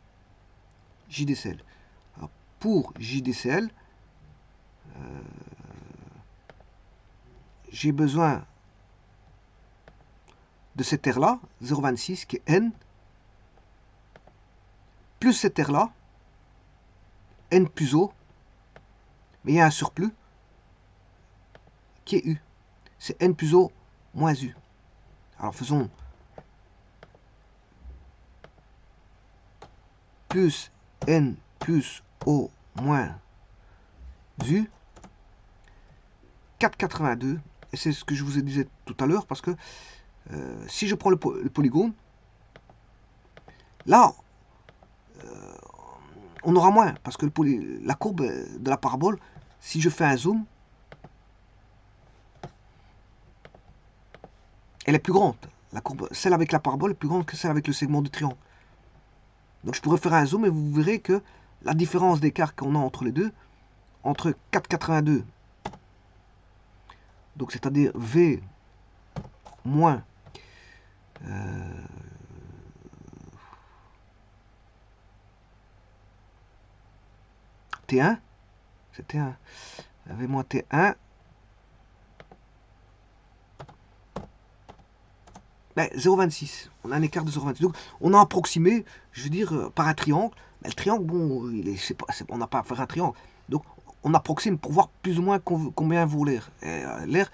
JDCL. Alors, pour JDCL, j'ai besoin de cette aire-là, 0,26, qui est N, plus cette aire-là, N plus O, mais il y a un surplus, qui est U. C'est N plus O moins U. Alors faisons plus N plus O moins U, 4,82. Et c'est ce que je vous ai dit tout à l'heure, parce que si je prends le polygone, là, on aura moins, parce que la courbe de la parabole, si je fais un zoom, elle est plus grande. La courbe, celle avec la parabole est plus grande que celle avec le segment du triangle. Donc je pourrais faire un zoom et vous verrez que la différence d'écart qu'on a entre les deux, entre 4,82, donc c'est-à-dire V moins T1, c'était un V moins T1, ben, 0,26. On a un écart de 0,26. Donc on a approximé, je veux dire, par un triangle. Mais le triangle, bon, on n'a pas à faire un triangle. Donc on approxime pour voir plus ou moins combien vaut l'air. L'air,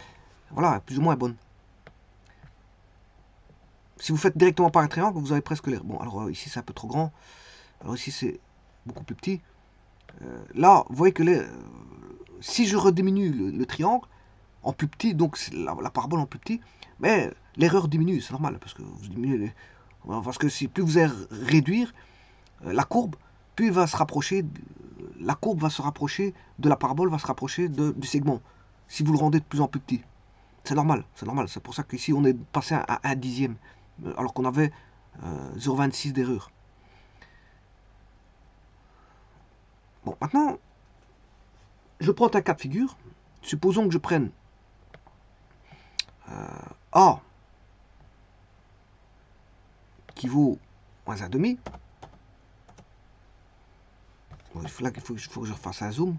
voilà, plus ou moins est bonne. Si vous faites directement par un triangle, vous avez presque l'air. Bon, alors ici c'est un peu trop grand. Alors ici c'est beaucoup plus petit. Là, vous voyez que si je rediminue le triangle en plus petit, donc la parabole en plus petit, mais l'erreur diminue, c'est normal, parce que vous diminuez parce que si plus vous allez réduire la courbe, plus il va se rapprocher, la courbe va se rapprocher de la parabole, va se rapprocher du segment, si vous le rendez de plus en plus petit. C'est normal, c'est normal. C'est pour ça qu'ici on est passé à 1 dixième, alors qu'on avait 0,26 d'erreur. Bon, maintenant, je prends un cas de figure. Supposons que je prenne A qui vaut moins 1,5. Bon, là, il faut que je refasse un zoom.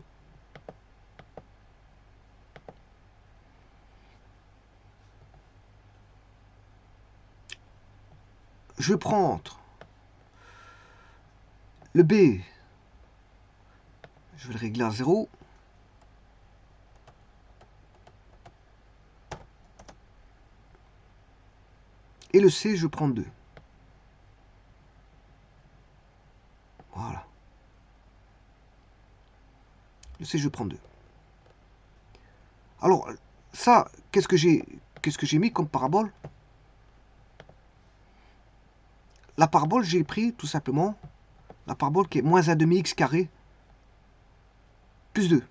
Je vais prendre le B. Je vais le régler à 0. Et le C, je vais prendre 2. Voilà. Le C, je vais prendre 2. Alors, ça, qu'est-ce que j'ai mis comme parabole? La parabole, j'ai pris tout simplement la parabole qui est moins 1,5 x carré plus 2.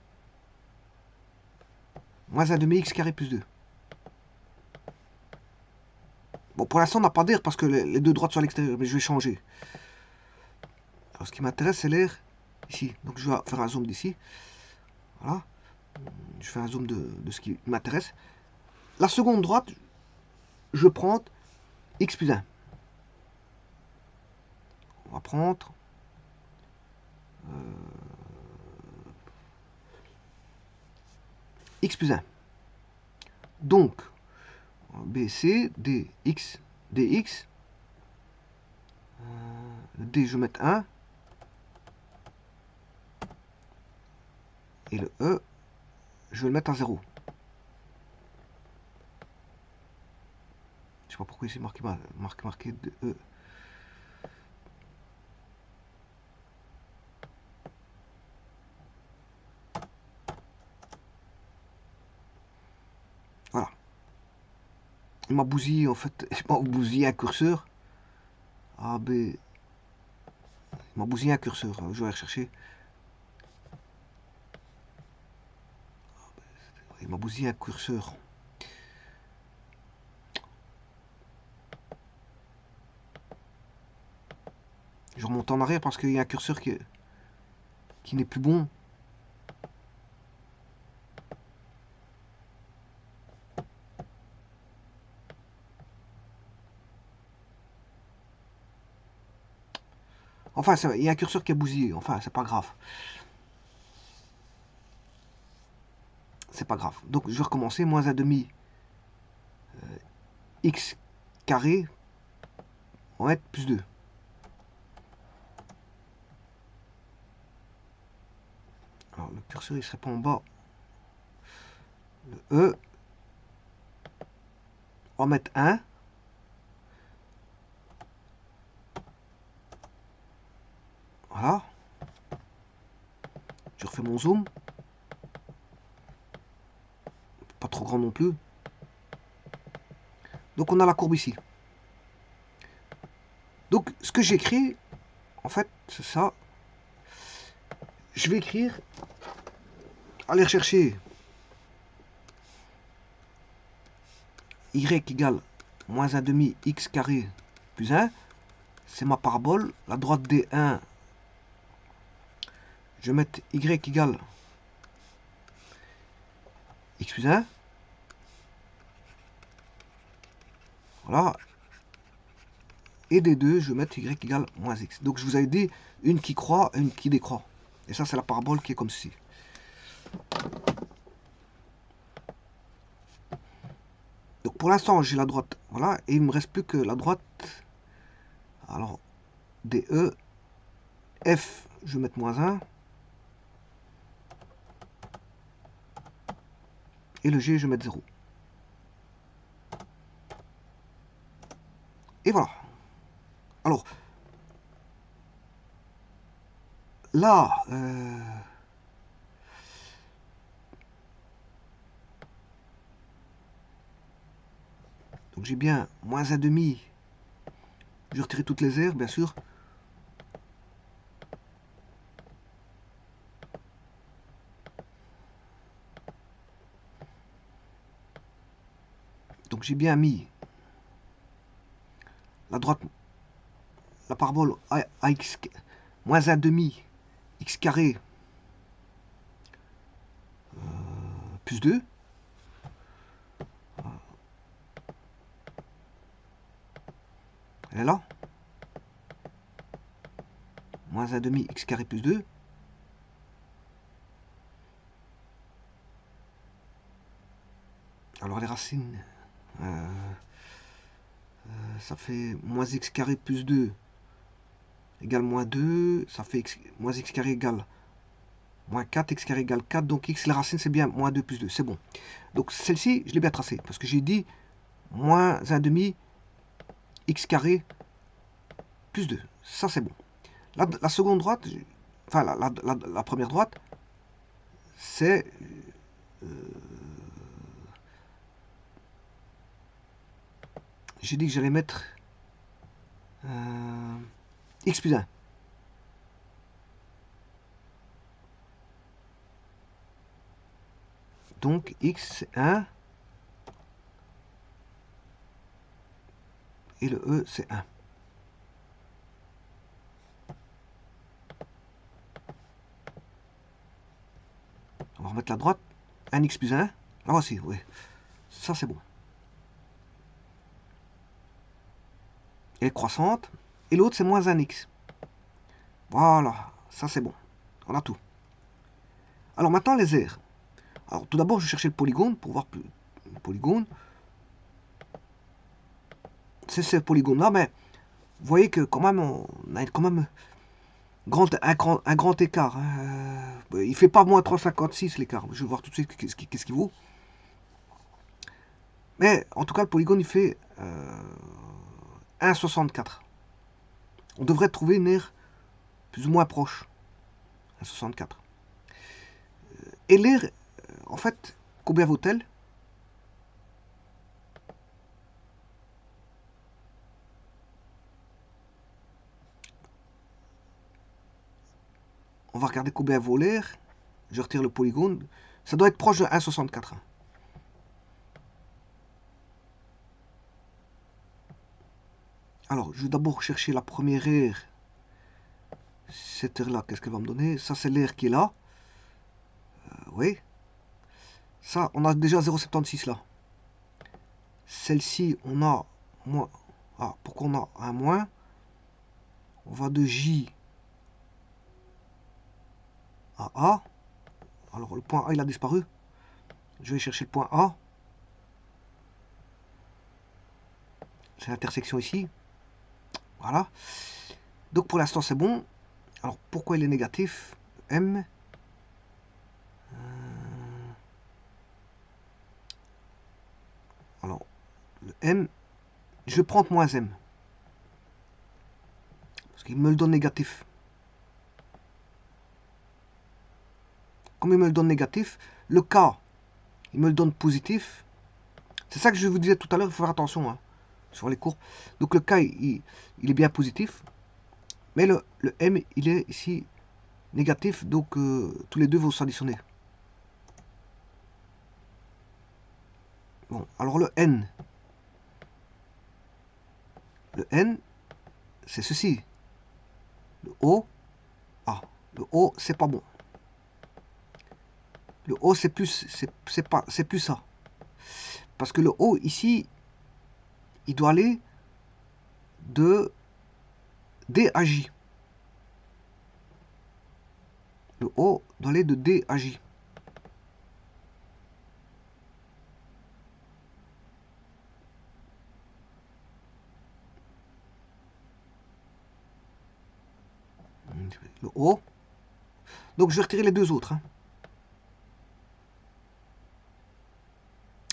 Moins 1,5 x carré plus 2. Bon, pour l'instant, on n'a pas d'air parce que les deux droites sont à l'extérieur, mais je vais changer. Alors, ce qui m'intéresse, c'est l'air ici. Donc, je vais faire un zoom d'ici. Voilà. Je fais un zoom de ce qui m'intéresse. La seconde droite, je prends x plus 1. On va prendre x plus 1. Donc, BC, DX, DX. Le D, je vais mettre 1. Et le E, je vais le mettre à 0. Je sais pas pourquoi ici marqué de E. Voilà. Il m'a bousillé en fait. Il m'a bousillé un curseur. A, B. Il m'a bousillé un curseur. Je vais rechercher. Il m'a bousillé un curseur. Je remonte en arrière parce qu'il y a un curseur qui n'est plus bon. Enfin, il y a un curseur qui a bousillé. Enfin, c'est pas grave. C'est pas grave. Donc, je vais recommencer. Moins 1,5 x carré. On va être plus 2. Alors, le curseur, il serait pas en bas. Le E. On va mettre 1. Voilà. Je refais mon zoom. Pas trop grand non plus. Donc on a la courbe ici. Donc ce que j'écris, en fait, c'est ça. Je vais écrire, aller chercher y égale moins 1 demi x carré plus 1, c'est ma parabole. La droite D1, je vais mettre y égale x plus 1. Voilà. Et D2, je vais mettre y égale moins x. Donc je vous avais dit une qui croît et une qui décroît. Et ça, c'est la parabole qui est comme ceci. Donc pour l'instant, j'ai la droite. Voilà. Et il ne me reste plus que la droite. Alors, DE. F, je vais mettre moins 1. Et le G, je vais mettre 0. Et voilà. Alors, là, donc j'ai bien moins 1 demi. Je vais retirer toutes les aires, bien sûr. Donc j'ai bien mis la droite, la parabole AX, moins 1 demi x carré plus 2. Elle est là. Moins 1 demi x carré plus 2. Alors les racines, ça fait moins x carré plus 2 égale moins 2. Ça fait moins x carré égale moins 4, x carré égale 4. Donc x, la racine, c'est bien moins 2 plus 2. C'est bon. Donc celle-ci, je l'ai bien tracée. Parce que j'ai dit moins 1 demi x carré plus 2. Ça, c'est bon. La seconde droite, enfin la première droite, c'est j'ai dit que j'allais mettre x plus 1. Donc x c'est 1 et le E c'est 1. On va remettre la droite. 1x plus 1. Là aussi, oui. Ça c'est bon. Elle est croissante. Et l'autre c'est moins 1x. Voilà, ça c'est bon. On a tout. Alors maintenant les aires. Alors tout d'abord je vais chercher le polygone pour voir plus. Le polygone. C'est ce polygone là, mais vous voyez que quand même on a quand même un grand écart. Il fait pas moins 3,56 l'écart. Je vais voir tout de suite qu'est-ce qu'il vaut. Mais en tout cas le polygone il fait 1,64. On devrait trouver une aire plus ou moins proche. 1,64. Et l'aire, en fait, combien vaut-elle? On va regarder combien vaut l'air. Je retire le polygone. Ça doit être proche de 1,64. Alors, je vais d'abord chercher la première aire. Cette aire-là, qu'est-ce qu'elle va me donner? Ça, c'est l'air qui est là. Oui. Ça, on a déjà 0,76 là. Celle-ci, on a moins. Ah, pourquoi on a un moins? On va de J à A. Alors, le point A, il a disparu. Je vais chercher le point A. C'est l'intersection ici. Voilà. Donc, pour l'instant, c'est bon. Alors, pourquoi il est négatif? M. Alors, le M, je vais prendre moins M. Parce qu'il me le donne négatif. Comme il me le donne négatif, le K, il me le donne positif. C'est ça que je vous disais tout à l'heure, il faut faire attention sur les courbes. Donc le K, il est bien positif. Mais le M, il est ici négatif. Donc tous les deux vont s'additionner. Bon, alors le N. Le N, c'est ceci. Le O, A. Le O, c'est pas bon. Le O, c'est plus, c'est plus ça. Parce que le O, ici, il doit aller de D à J. Le O doit aller de D à J. Le O. Donc je vais retirer les deux autres. Hein.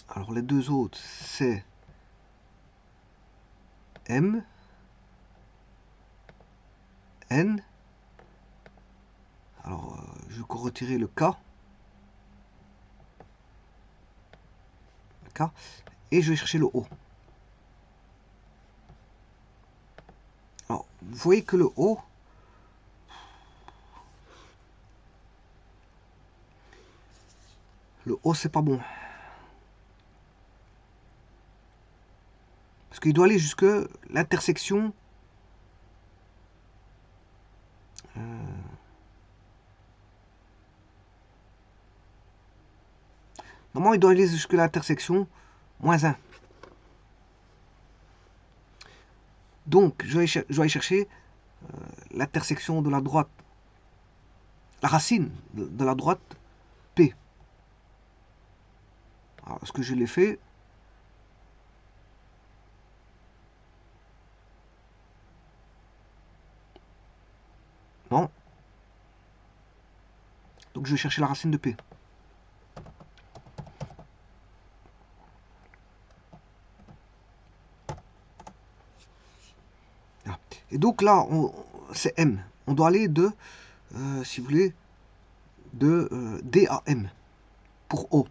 Alors les deux autres, c'est M, N. Alors je vais retirer le K. K. Et je vais chercher le O. Alors, vous voyez que le O, c'est pas bon. Parce qu'il doit aller jusque l'intersection. Normalement, il doit aller jusque l'intersection moins 1. Donc, je vais aller chercher l'intersection de la droite, la racine de la droite P. Alors, est-ce que je l'ai fait? Non. Donc, je vais chercher la racine de P. Et donc là, c'est M. On doit aller de, si vous voulez, de D à M pour O.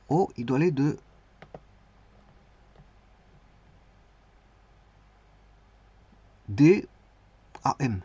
O, il doit aller de D à M.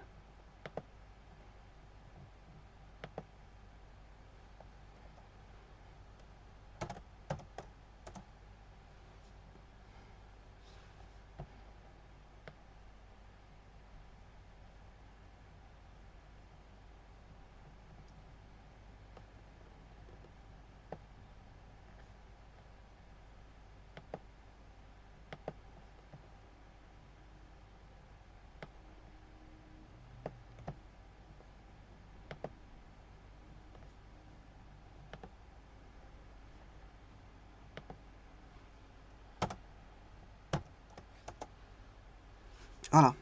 Voilà.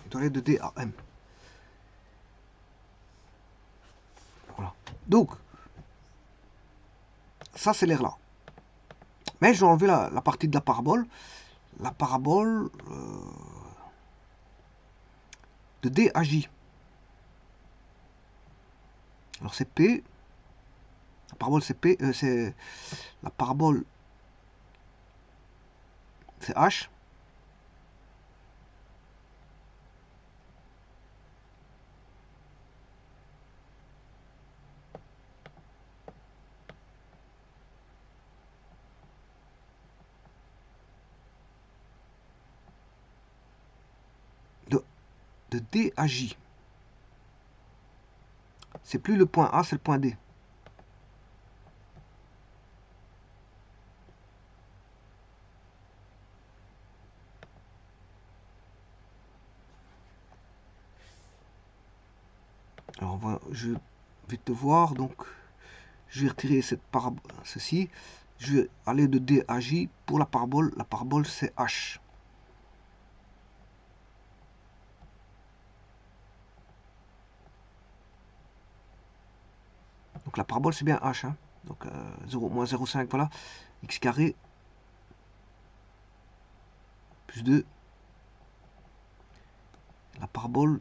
Il doit aller de D à M. Voilà. Donc, ça c'est l'air là. Mais je vais enlever la partie de la parabole. La parabole de D à J. Alors c'est P. La parabole c'est P. C'est la parabole c'est H. De D à J. C'est plus le point A, c'est le point D. Alors je vais te voir, donc je vais retirer cette parabole, ceci. Je vais aller de D à J pour la parabole. La parabole c'est H. Donc la parabole c'est bien H. Hein. Donc 0 moins 0,5, voilà. X carré plus 2. La parabole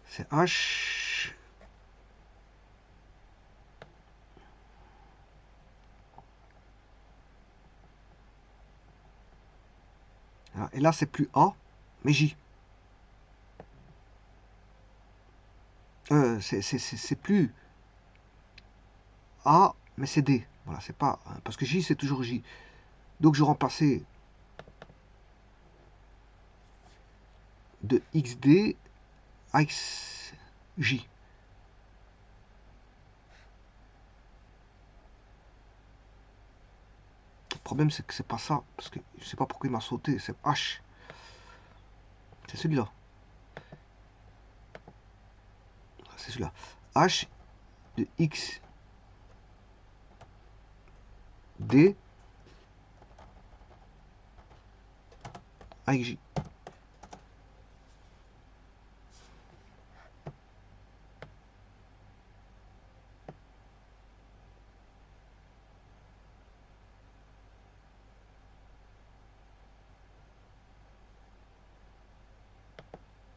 c'est H. Et là c'est plus A, mais J. C'est plus A, mais c'est D. Voilà, c'est pas... Parce que J, c'est toujours J. Donc je remplaçais de XD à XJ. Le problème, c'est que c'est pas ça. Parce que je sais pas pourquoi il m'a sauté. C'est H. C'est celui-là. C'est celui-là. H de X D avec J.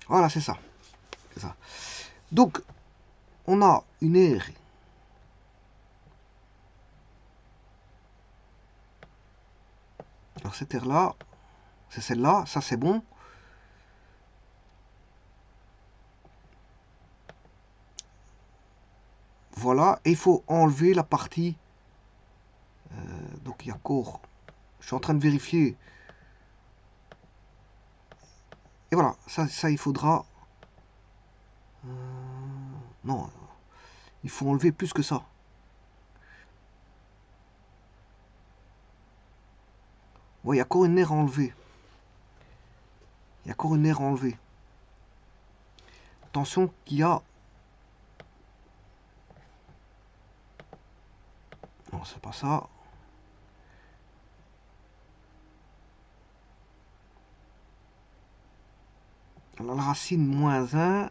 Voilà, c'est ça. C'est ça. Donc, on a une aire. Alors, cette aire-là, c'est celle-là. Ça, c'est bon. Voilà. Et il faut enlever la partie. Donc, il y a corps. Je suis en train de vérifier. Et voilà. Ça il faudra... non. Il faut enlever plus que ça. Ouais, il y a encore une aire à enlever. Il y a encore une aire à enlever. Attention qu'il y a... Non, c'est pas ça. Alors, la racine moins 1.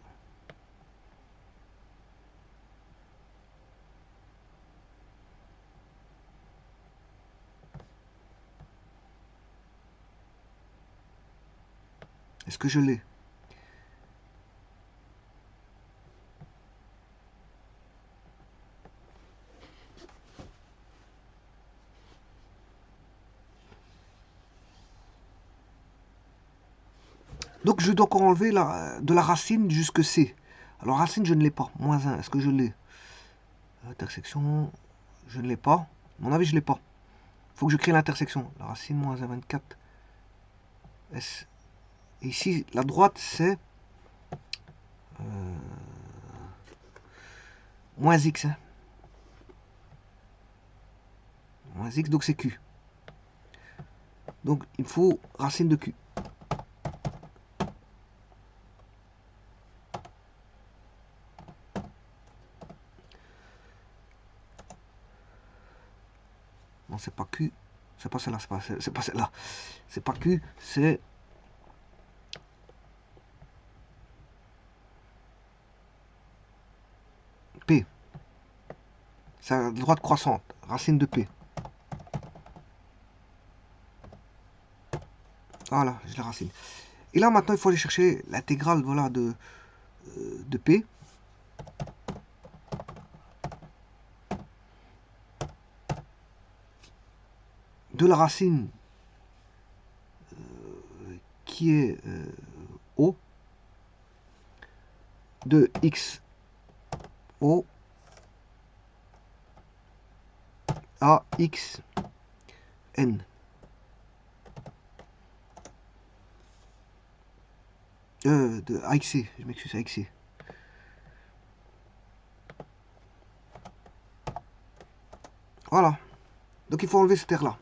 Est-ce que je l'ai? Donc je dois encore enlever de la racine jusque C. Alors racine, je ne l'ai pas. Moins 1, est-ce que je l'ai? Intersection, je ne l'ai pas. À mon avis, je ne l'ai pas. Il faut que je crée l'intersection. La racine, moins 1, 24. S. Et ici, la droite, c'est... moins X. Hein. Moins X, donc c'est Q. Donc il faut racine de Q. Non, c'est pas Q. C'est pas celle-là, c'est pas celle-là. C'est pas Q, c'est... P. C'est la droite croissante. Racine de P. Voilà, j'ai la racine. Et là, maintenant, il faut aller chercher l'intégrale voilà, de P. De la racine qui est O de X O à X N. De AXC, je m'excuse, AXC. Voilà. Donc il faut enlever cette terre-là.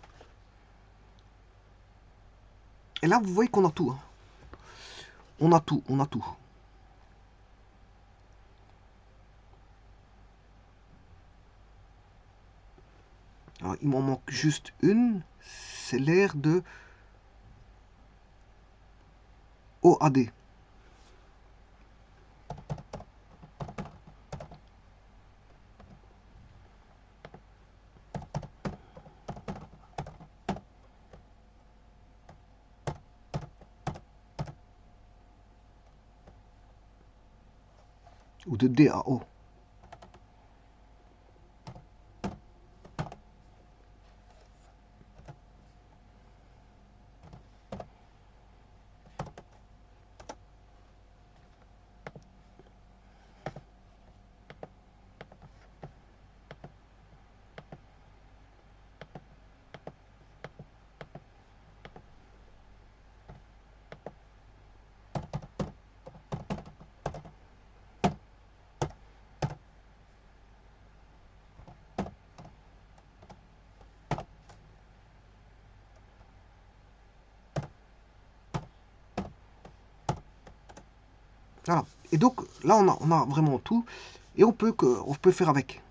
Et là, vous voyez qu'on a tout. Hein. On a tout, on a tout. Alors, il m'en manque juste une. C'est l'aire de OAD. Ou de D à O. Voilà. Et donc là, on a vraiment tout. Et on peut faire avec.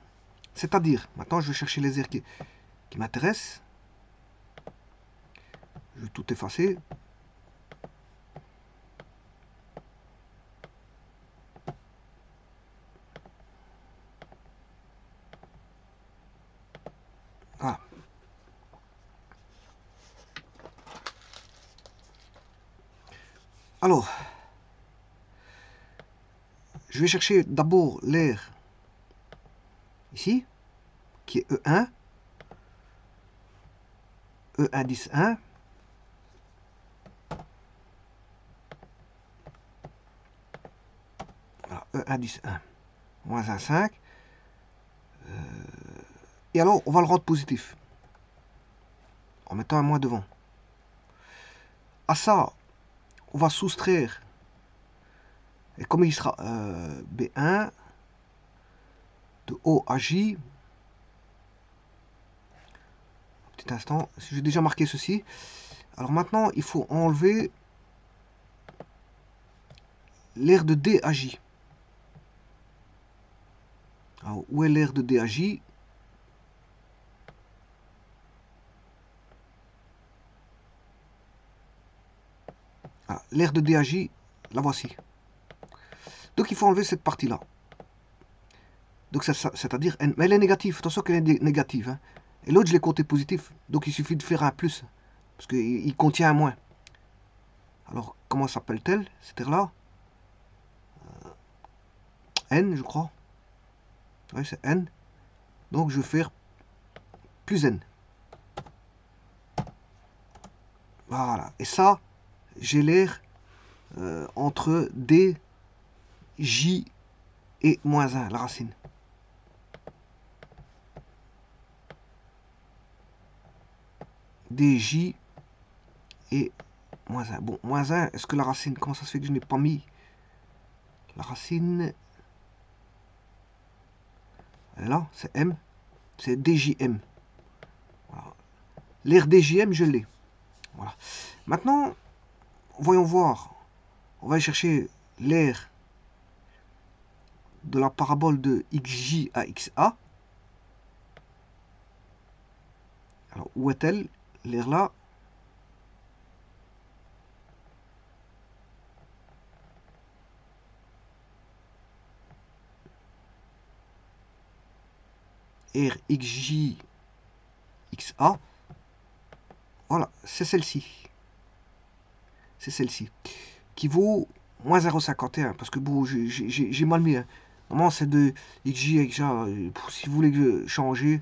C'est-à-dire, maintenant, je vais chercher les airs qui m'intéressent. Je vais tout effacer. Voilà. Alors, je vais chercher d'abord l'air ici, qui est E1, E1, 1. Voilà, E1, 1. Moins 1, 5. Et alors, on va le rendre positif. En mettant un moins devant. À ça, on va soustraire. Et comme il sera B1 de O à J. Un petit instant. J'ai déjà marqué ceci. Alors maintenant, il faut enlever l'air de D à J. Alors, où est l'air de D à J? Ah, l'air de D à J, la voici. Donc il faut enlever cette partie-là. Donc c'est-à-dire N. Mais elle est négative. Attention qu'elle est négative. Hein. Et l'autre, je l'ai compté positif. Donc il suffit de faire un plus. Parce qu'il contient un moins. Alors, comment s'appelle-t-elle, cette air-là? N, je crois. Oui, c'est N. Donc je vais faire plus N. Voilà. Et ça, j'ai l'air entre D, J et moins 1, la racine. DJ et moins 1. Bon, moins 1, est-ce que la racine, comment ça se fait que je n'ai pas mis la racine? Elle est là, c'est M, c'est DJM. Voilà. L'air DJM, je l'ai. Voilà. Maintenant, voyons voir. On va aller chercher l'air de la parabole de XJ à XA. Alors, où est-elle? L'air là. Air XJ XA. Voilà, c'est celle-ci. C'est celle-ci. Qui vaut moins 0,51. Parce que bon, j'ai mal mis. Hein. Normalement, c'est de XJ XA. Si vous voulez changer,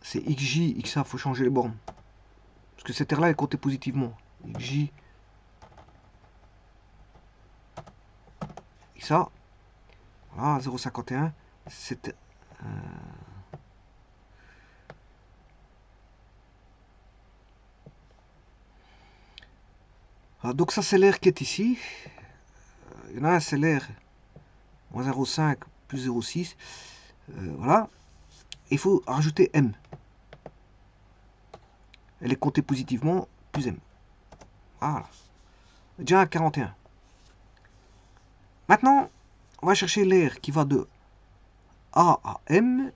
c'est XJ XA. Faut changer les bornes. Parce que cette air-là est comptée positivement. XJ XA. Voilà, 0,51. C'était. Voilà, donc ça, c'est l'air qui est ici. Il y en a un, c'est l'air moins 0,5 plus 0,6. Voilà. Il faut rajouter M. Elle est comptée positivement, plus M. Voilà. Déjà à 41. Maintenant, on va chercher l'air qui va de A à M.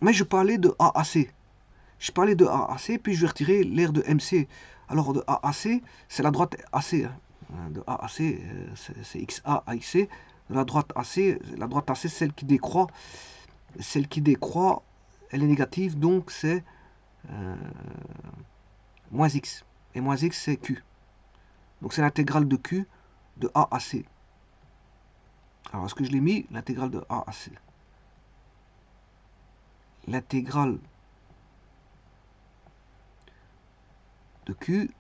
Mais je parlais de A à C. Je parlais de A à C, puis je vais retirer l'air de MC. Alors de A à C, c'est la droite AC. Hein. De A à C, c'est XA à XC. La droite AC, celle qui décroît. Celle qui décroît, elle est négative, donc c'est moins X. Et moins X, c'est Q. Donc c'est l'intégrale de Q de A à C. Alors est-ce que je l'ai mis? L'intégrale de A à C. L'intégrale de Q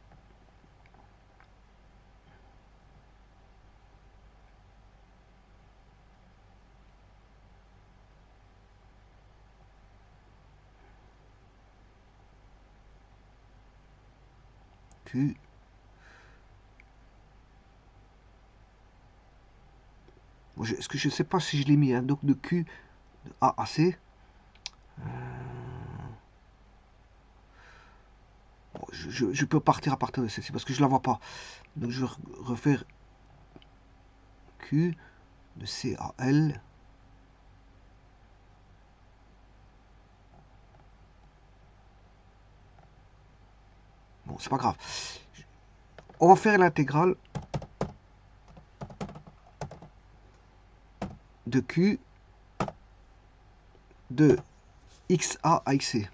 Q bon, est-ce que je ne sais pas si je l'ai mis, hein, donc de Q de A à C. Bon, je peux partir à partir de celle-ci parce que je la vois pas. Donc je vais refaire Q de C à L. Bon, c'est pas grave. On va faire l'intégrale de Q de XA à XC.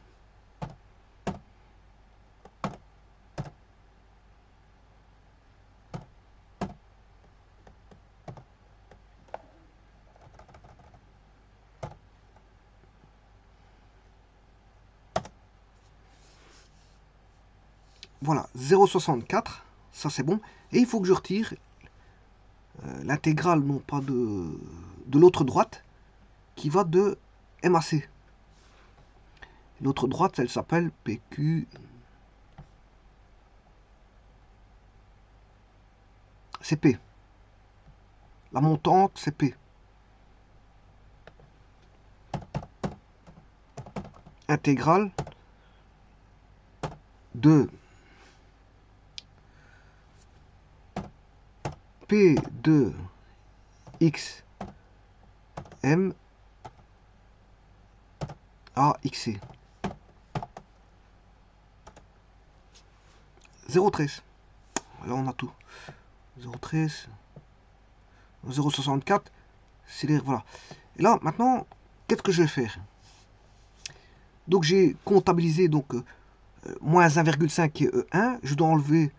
Voilà, 0,64, ça c'est bon. Et il faut que je retire l'intégrale, non pas de l'autre droite, qui va de M à C. L'autre droite, elle s'appelle PQ. C'est P. La montante, c'est P. Intégrale de P de X M à XC. 0,13. Là, on a tout. 0,13. 0,64. C'est les... Voilà. Et là, maintenant, qu'est-ce que je vais faire? Donc, j'ai comptabilisé donc moins 1,5 qui est E1. Je dois enlever...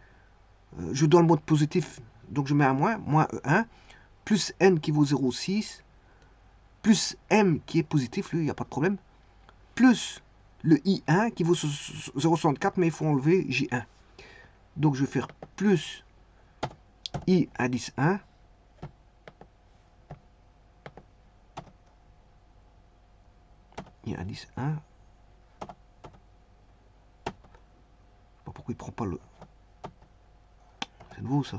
je dois le mode positif. Donc, je mets un moins E1. Plus N qui vaut 0,6. Plus M qui est positif, lui, il n'y a pas de problème. Plus le I1 qui vaut 0,64, mais il faut enlever J1. Donc, je vais faire plus I indice 1. I indice 1. Je sais pas pourquoi il prend pas le... C'est nouveau, ça.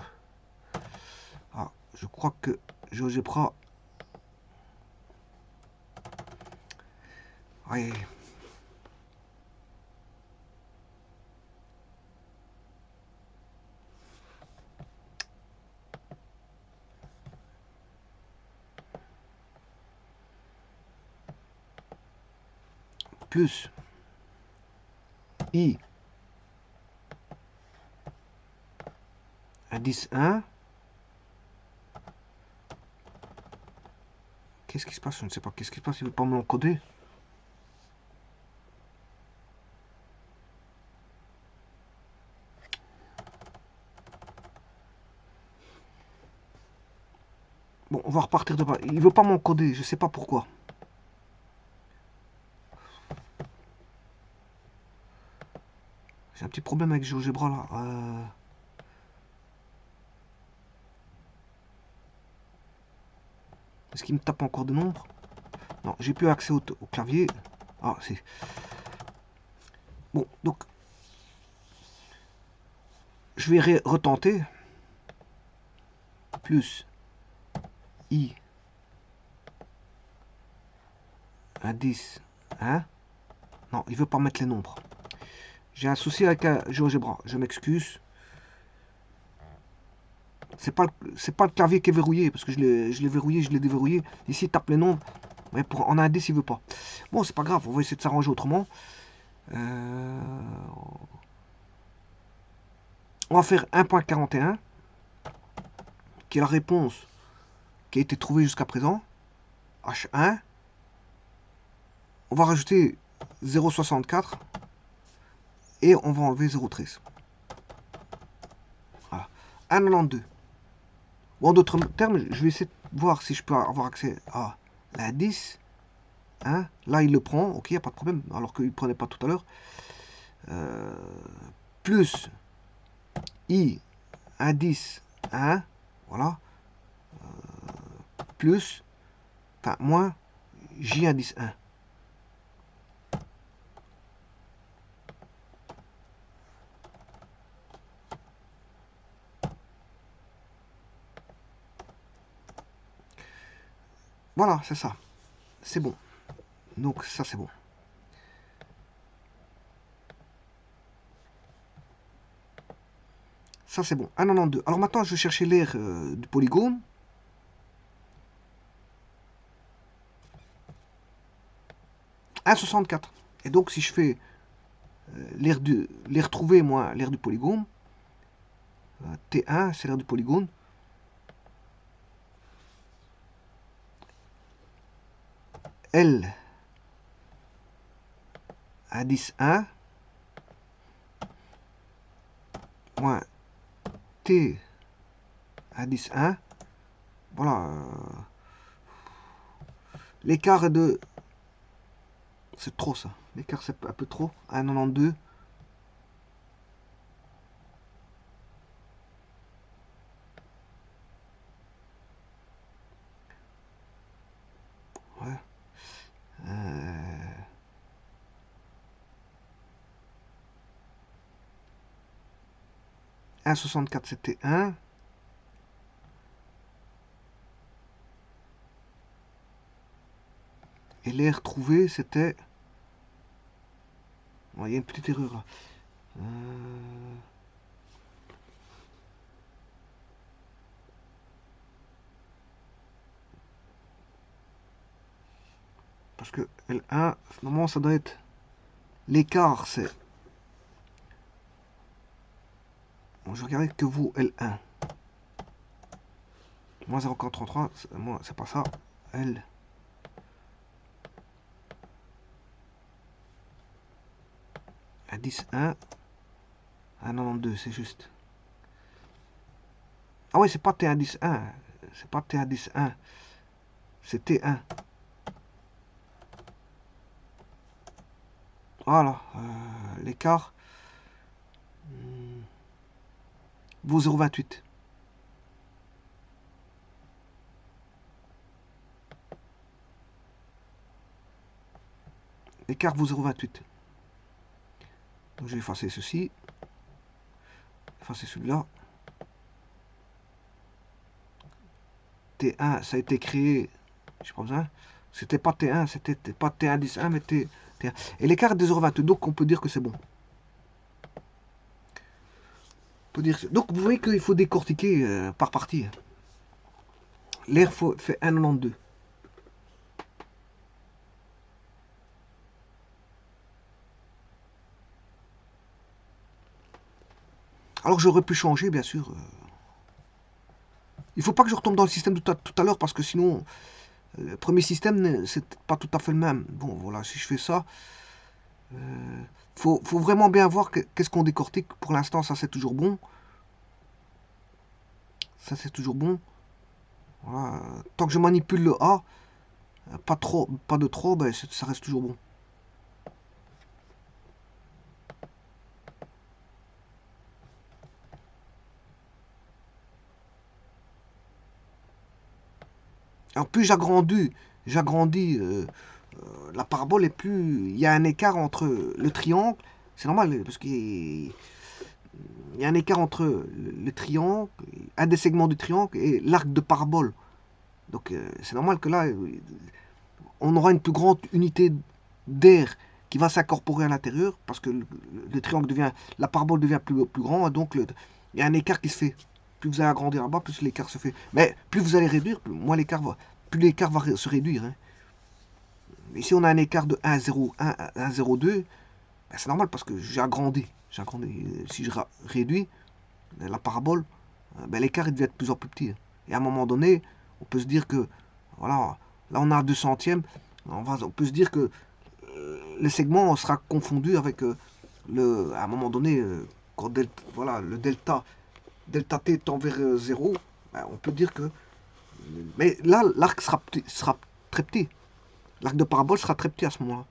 Ah, je crois que GeoGebra... Ouais. Plus I indice 1. Qu'est-ce qui se passe? Je ne sais pas. Qu'est-ce qui se passe? Il ne veut pas me l'encoder. Bon, on va repartir de bas. Il ne veut pas m'encoder. Je ne sais pas pourquoi. J'ai un petit problème avec GeoGebra là. Est-ce qu'il me tape encore de nombres? Non, j'ai plus accès au clavier. Ah, c'est... Bon, donc... Je vais retenter. Plus I indice 1. Non, il veut pas mettre les nombres. J'ai un souci avec GeoGebra. Je m'excuse. C'est pas le clavier qui est verrouillé, parce que je l'ai verrouillé, je l'ai déverrouillé. Ici, il tape les nombres. Mais en indice, il veut pas. Bon, c'est pas grave, on va essayer de s'arranger autrement. On va faire 1.41, qui est la réponse qui a été trouvée jusqu'à présent. H1. On va rajouter 0,64 et on va enlever 0,13. Voilà. 1,92. Ou en d'autres termes, je vais essayer de voir si je peux avoir accès à l'indice. Hein. Là, il le prend, ok, il n'y a pas de problème, alors qu'il ne prenait pas tout à l'heure. Plus I indice 1, voilà, plus, enfin, moins J indice 1. Voilà, c'est ça. C'est bon. Donc ça, c'est bon. Ça, c'est bon. 1,92. Alors maintenant, je vais chercher l'aire du polygone. « 1,64. Et donc, si je fais l'aire trouvée moins l'aire du polygone, T1, c'est l'aire du polygone. L à 10,1 moins T à 10,1. Voilà. L'écart est de... C'est trop ça. L'écart c'est un peu trop. 1,92. Ouais. 1,64 c'était 1. Et l'air trouvé c'était... Il y a une petite erreur là. Parce que L1, normalement ça doit être... L'écart c'est... Bon, je vais regarder que vaut L1. Moins 0,33, moi c'est pas ça. L. À 10,1. Ah non, 2, c'est juste. Ah oui, c'est pas T1 10,1. C'est pas T1 10,1. C'est T1. Voilà. L'écart vaut 0,28. L'écart vaut 0,28. Donc je vais effacer ceci. Effacer celui-là. T1, ça a été créé. Je pas besoin. C'était pas T1, c'était pas T1 10,1, mais T1. Et l'écart est de 0,22. Donc on peut dire que c'est bon. Donc vous voyez qu'il faut décortiquer par partie. L'air fait 1,92. Alors j'aurais pu changer, bien sûr. Il ne faut pas que je retombe dans le système de tout à l'heure, parce que sinon, le premier système, c'est pas tout à fait le même. Bon, voilà, si je fais ça, faut vraiment bien voir qu'est-ce qu'on décortique. Pour l'instant, ça c'est toujours bon. Ça c'est toujours bon. Voilà. Tant que je manipule le A, pas de trop, ben, ça reste toujours bon. Alors plus j'agrandis la parabole, et plus il y a un écart entre le triangle. C'est normal, parce qu'il y a un écart entre le triangle, un des segments du triangle, et l'arc de parabole. Donc c'est normal que là, on aura une plus grande unité d'air qui va s'incorporer à l'intérieur, parce que le triangle devient, la parabole devient plus grand, et donc il y a un écart qui se fait. Plus vous allez agrandir là-bas, plus l'écart se fait. Mais plus vous allez réduire, plus l'écart va se réduire. Hein. Ici, on a un écart de 1,01 à 1,02. Ben, c'est normal parce que j'ai agrandi. Si je réduis la parabole, ben, l'écart devient de plus en plus petit. Et à un moment donné, on peut se dire que, voilà, là on a 2 centièmes, on peut se dire que le segment sera confondu avec à un moment donné, quand voilà, le delta t tend vers 0, ben, on peut dire que... Mais là, l'arc sera très petit. L'arc de parabole sera très petit à ce moment-là.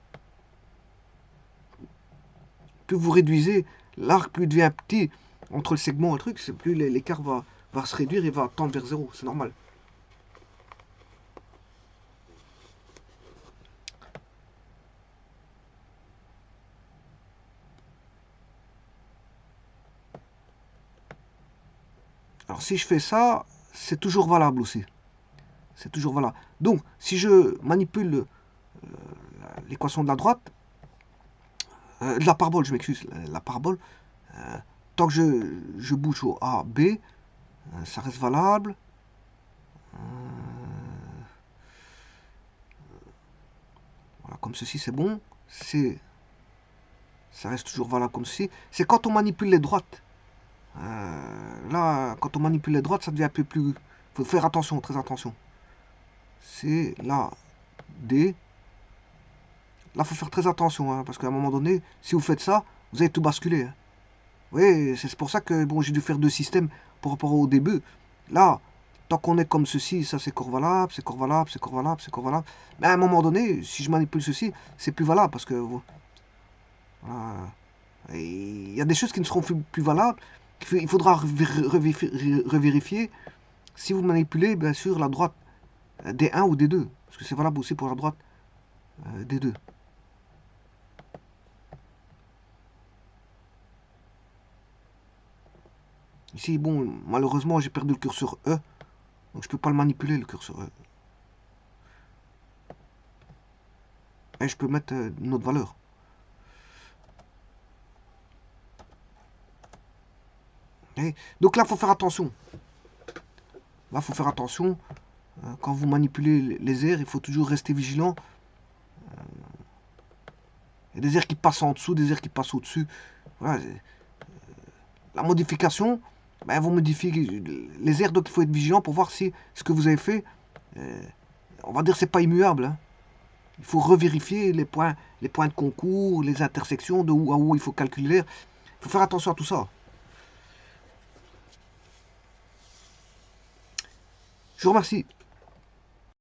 Plus vous réduisez l'arc, plus il devient petit entre le segment et le truc, plus l'écart va se réduire et va tendre vers 0. C'est normal. Alors si je fais ça, c'est toujours valable aussi. C'est toujours valable. Donc, si je manipule l'équation de la droite, de la parabole, je m'excuse, la parabole, tant que je bouge au A, B, ça reste valable. Voilà, comme ceci, c'est bon. C, ça reste toujours valable comme ceci. C'est quand on manipule les droites. Là, quand on manipule les droites, ça devient un peu plus... Il faut faire attention, très attention. C, là, D. Là, il faut faire très attention, hein, parce qu'à un moment donné, si vous faites ça, vous allez tout basculer. Hein. Oui, c'est pour ça que bon, j'ai dû faire deux systèmes par rapport au début. Là, tant qu'on est comme ceci, ça c'est corps valable, c'est corps valable, c'est corps valable, c'est corps valable. Mais à un moment donné, si je manipule ceci, c'est plus valable parce que voilà. Il y a des choses qui ne seront plus valables. Il faudra revérifier si vous manipulez bien sûr la droite des 1 ou des 2. Parce que c'est valable aussi pour la droite des 2. Ici, bon, malheureusement, j'ai perdu le curseur E. Donc je peux pas le manipuler, le curseur E. Et je peux mettre une autre valeur. Et donc là, il faut faire attention. Là, il faut faire attention. Quand vous manipulez les airs, il faut toujours rester vigilant. Il y a des airs qui passent en dessous, des airs qui passent au-dessus. Voilà. La modification, ben, vous modifiez les airs, donc il faut être vigilant pour voir si ce que vous avez fait, on va dire, c'est pas immuable. Hein. Il faut revérifier les points de concours, les intersections, de où à où il faut calculer l'air. Il faut faire attention à tout ça. Je vous remercie.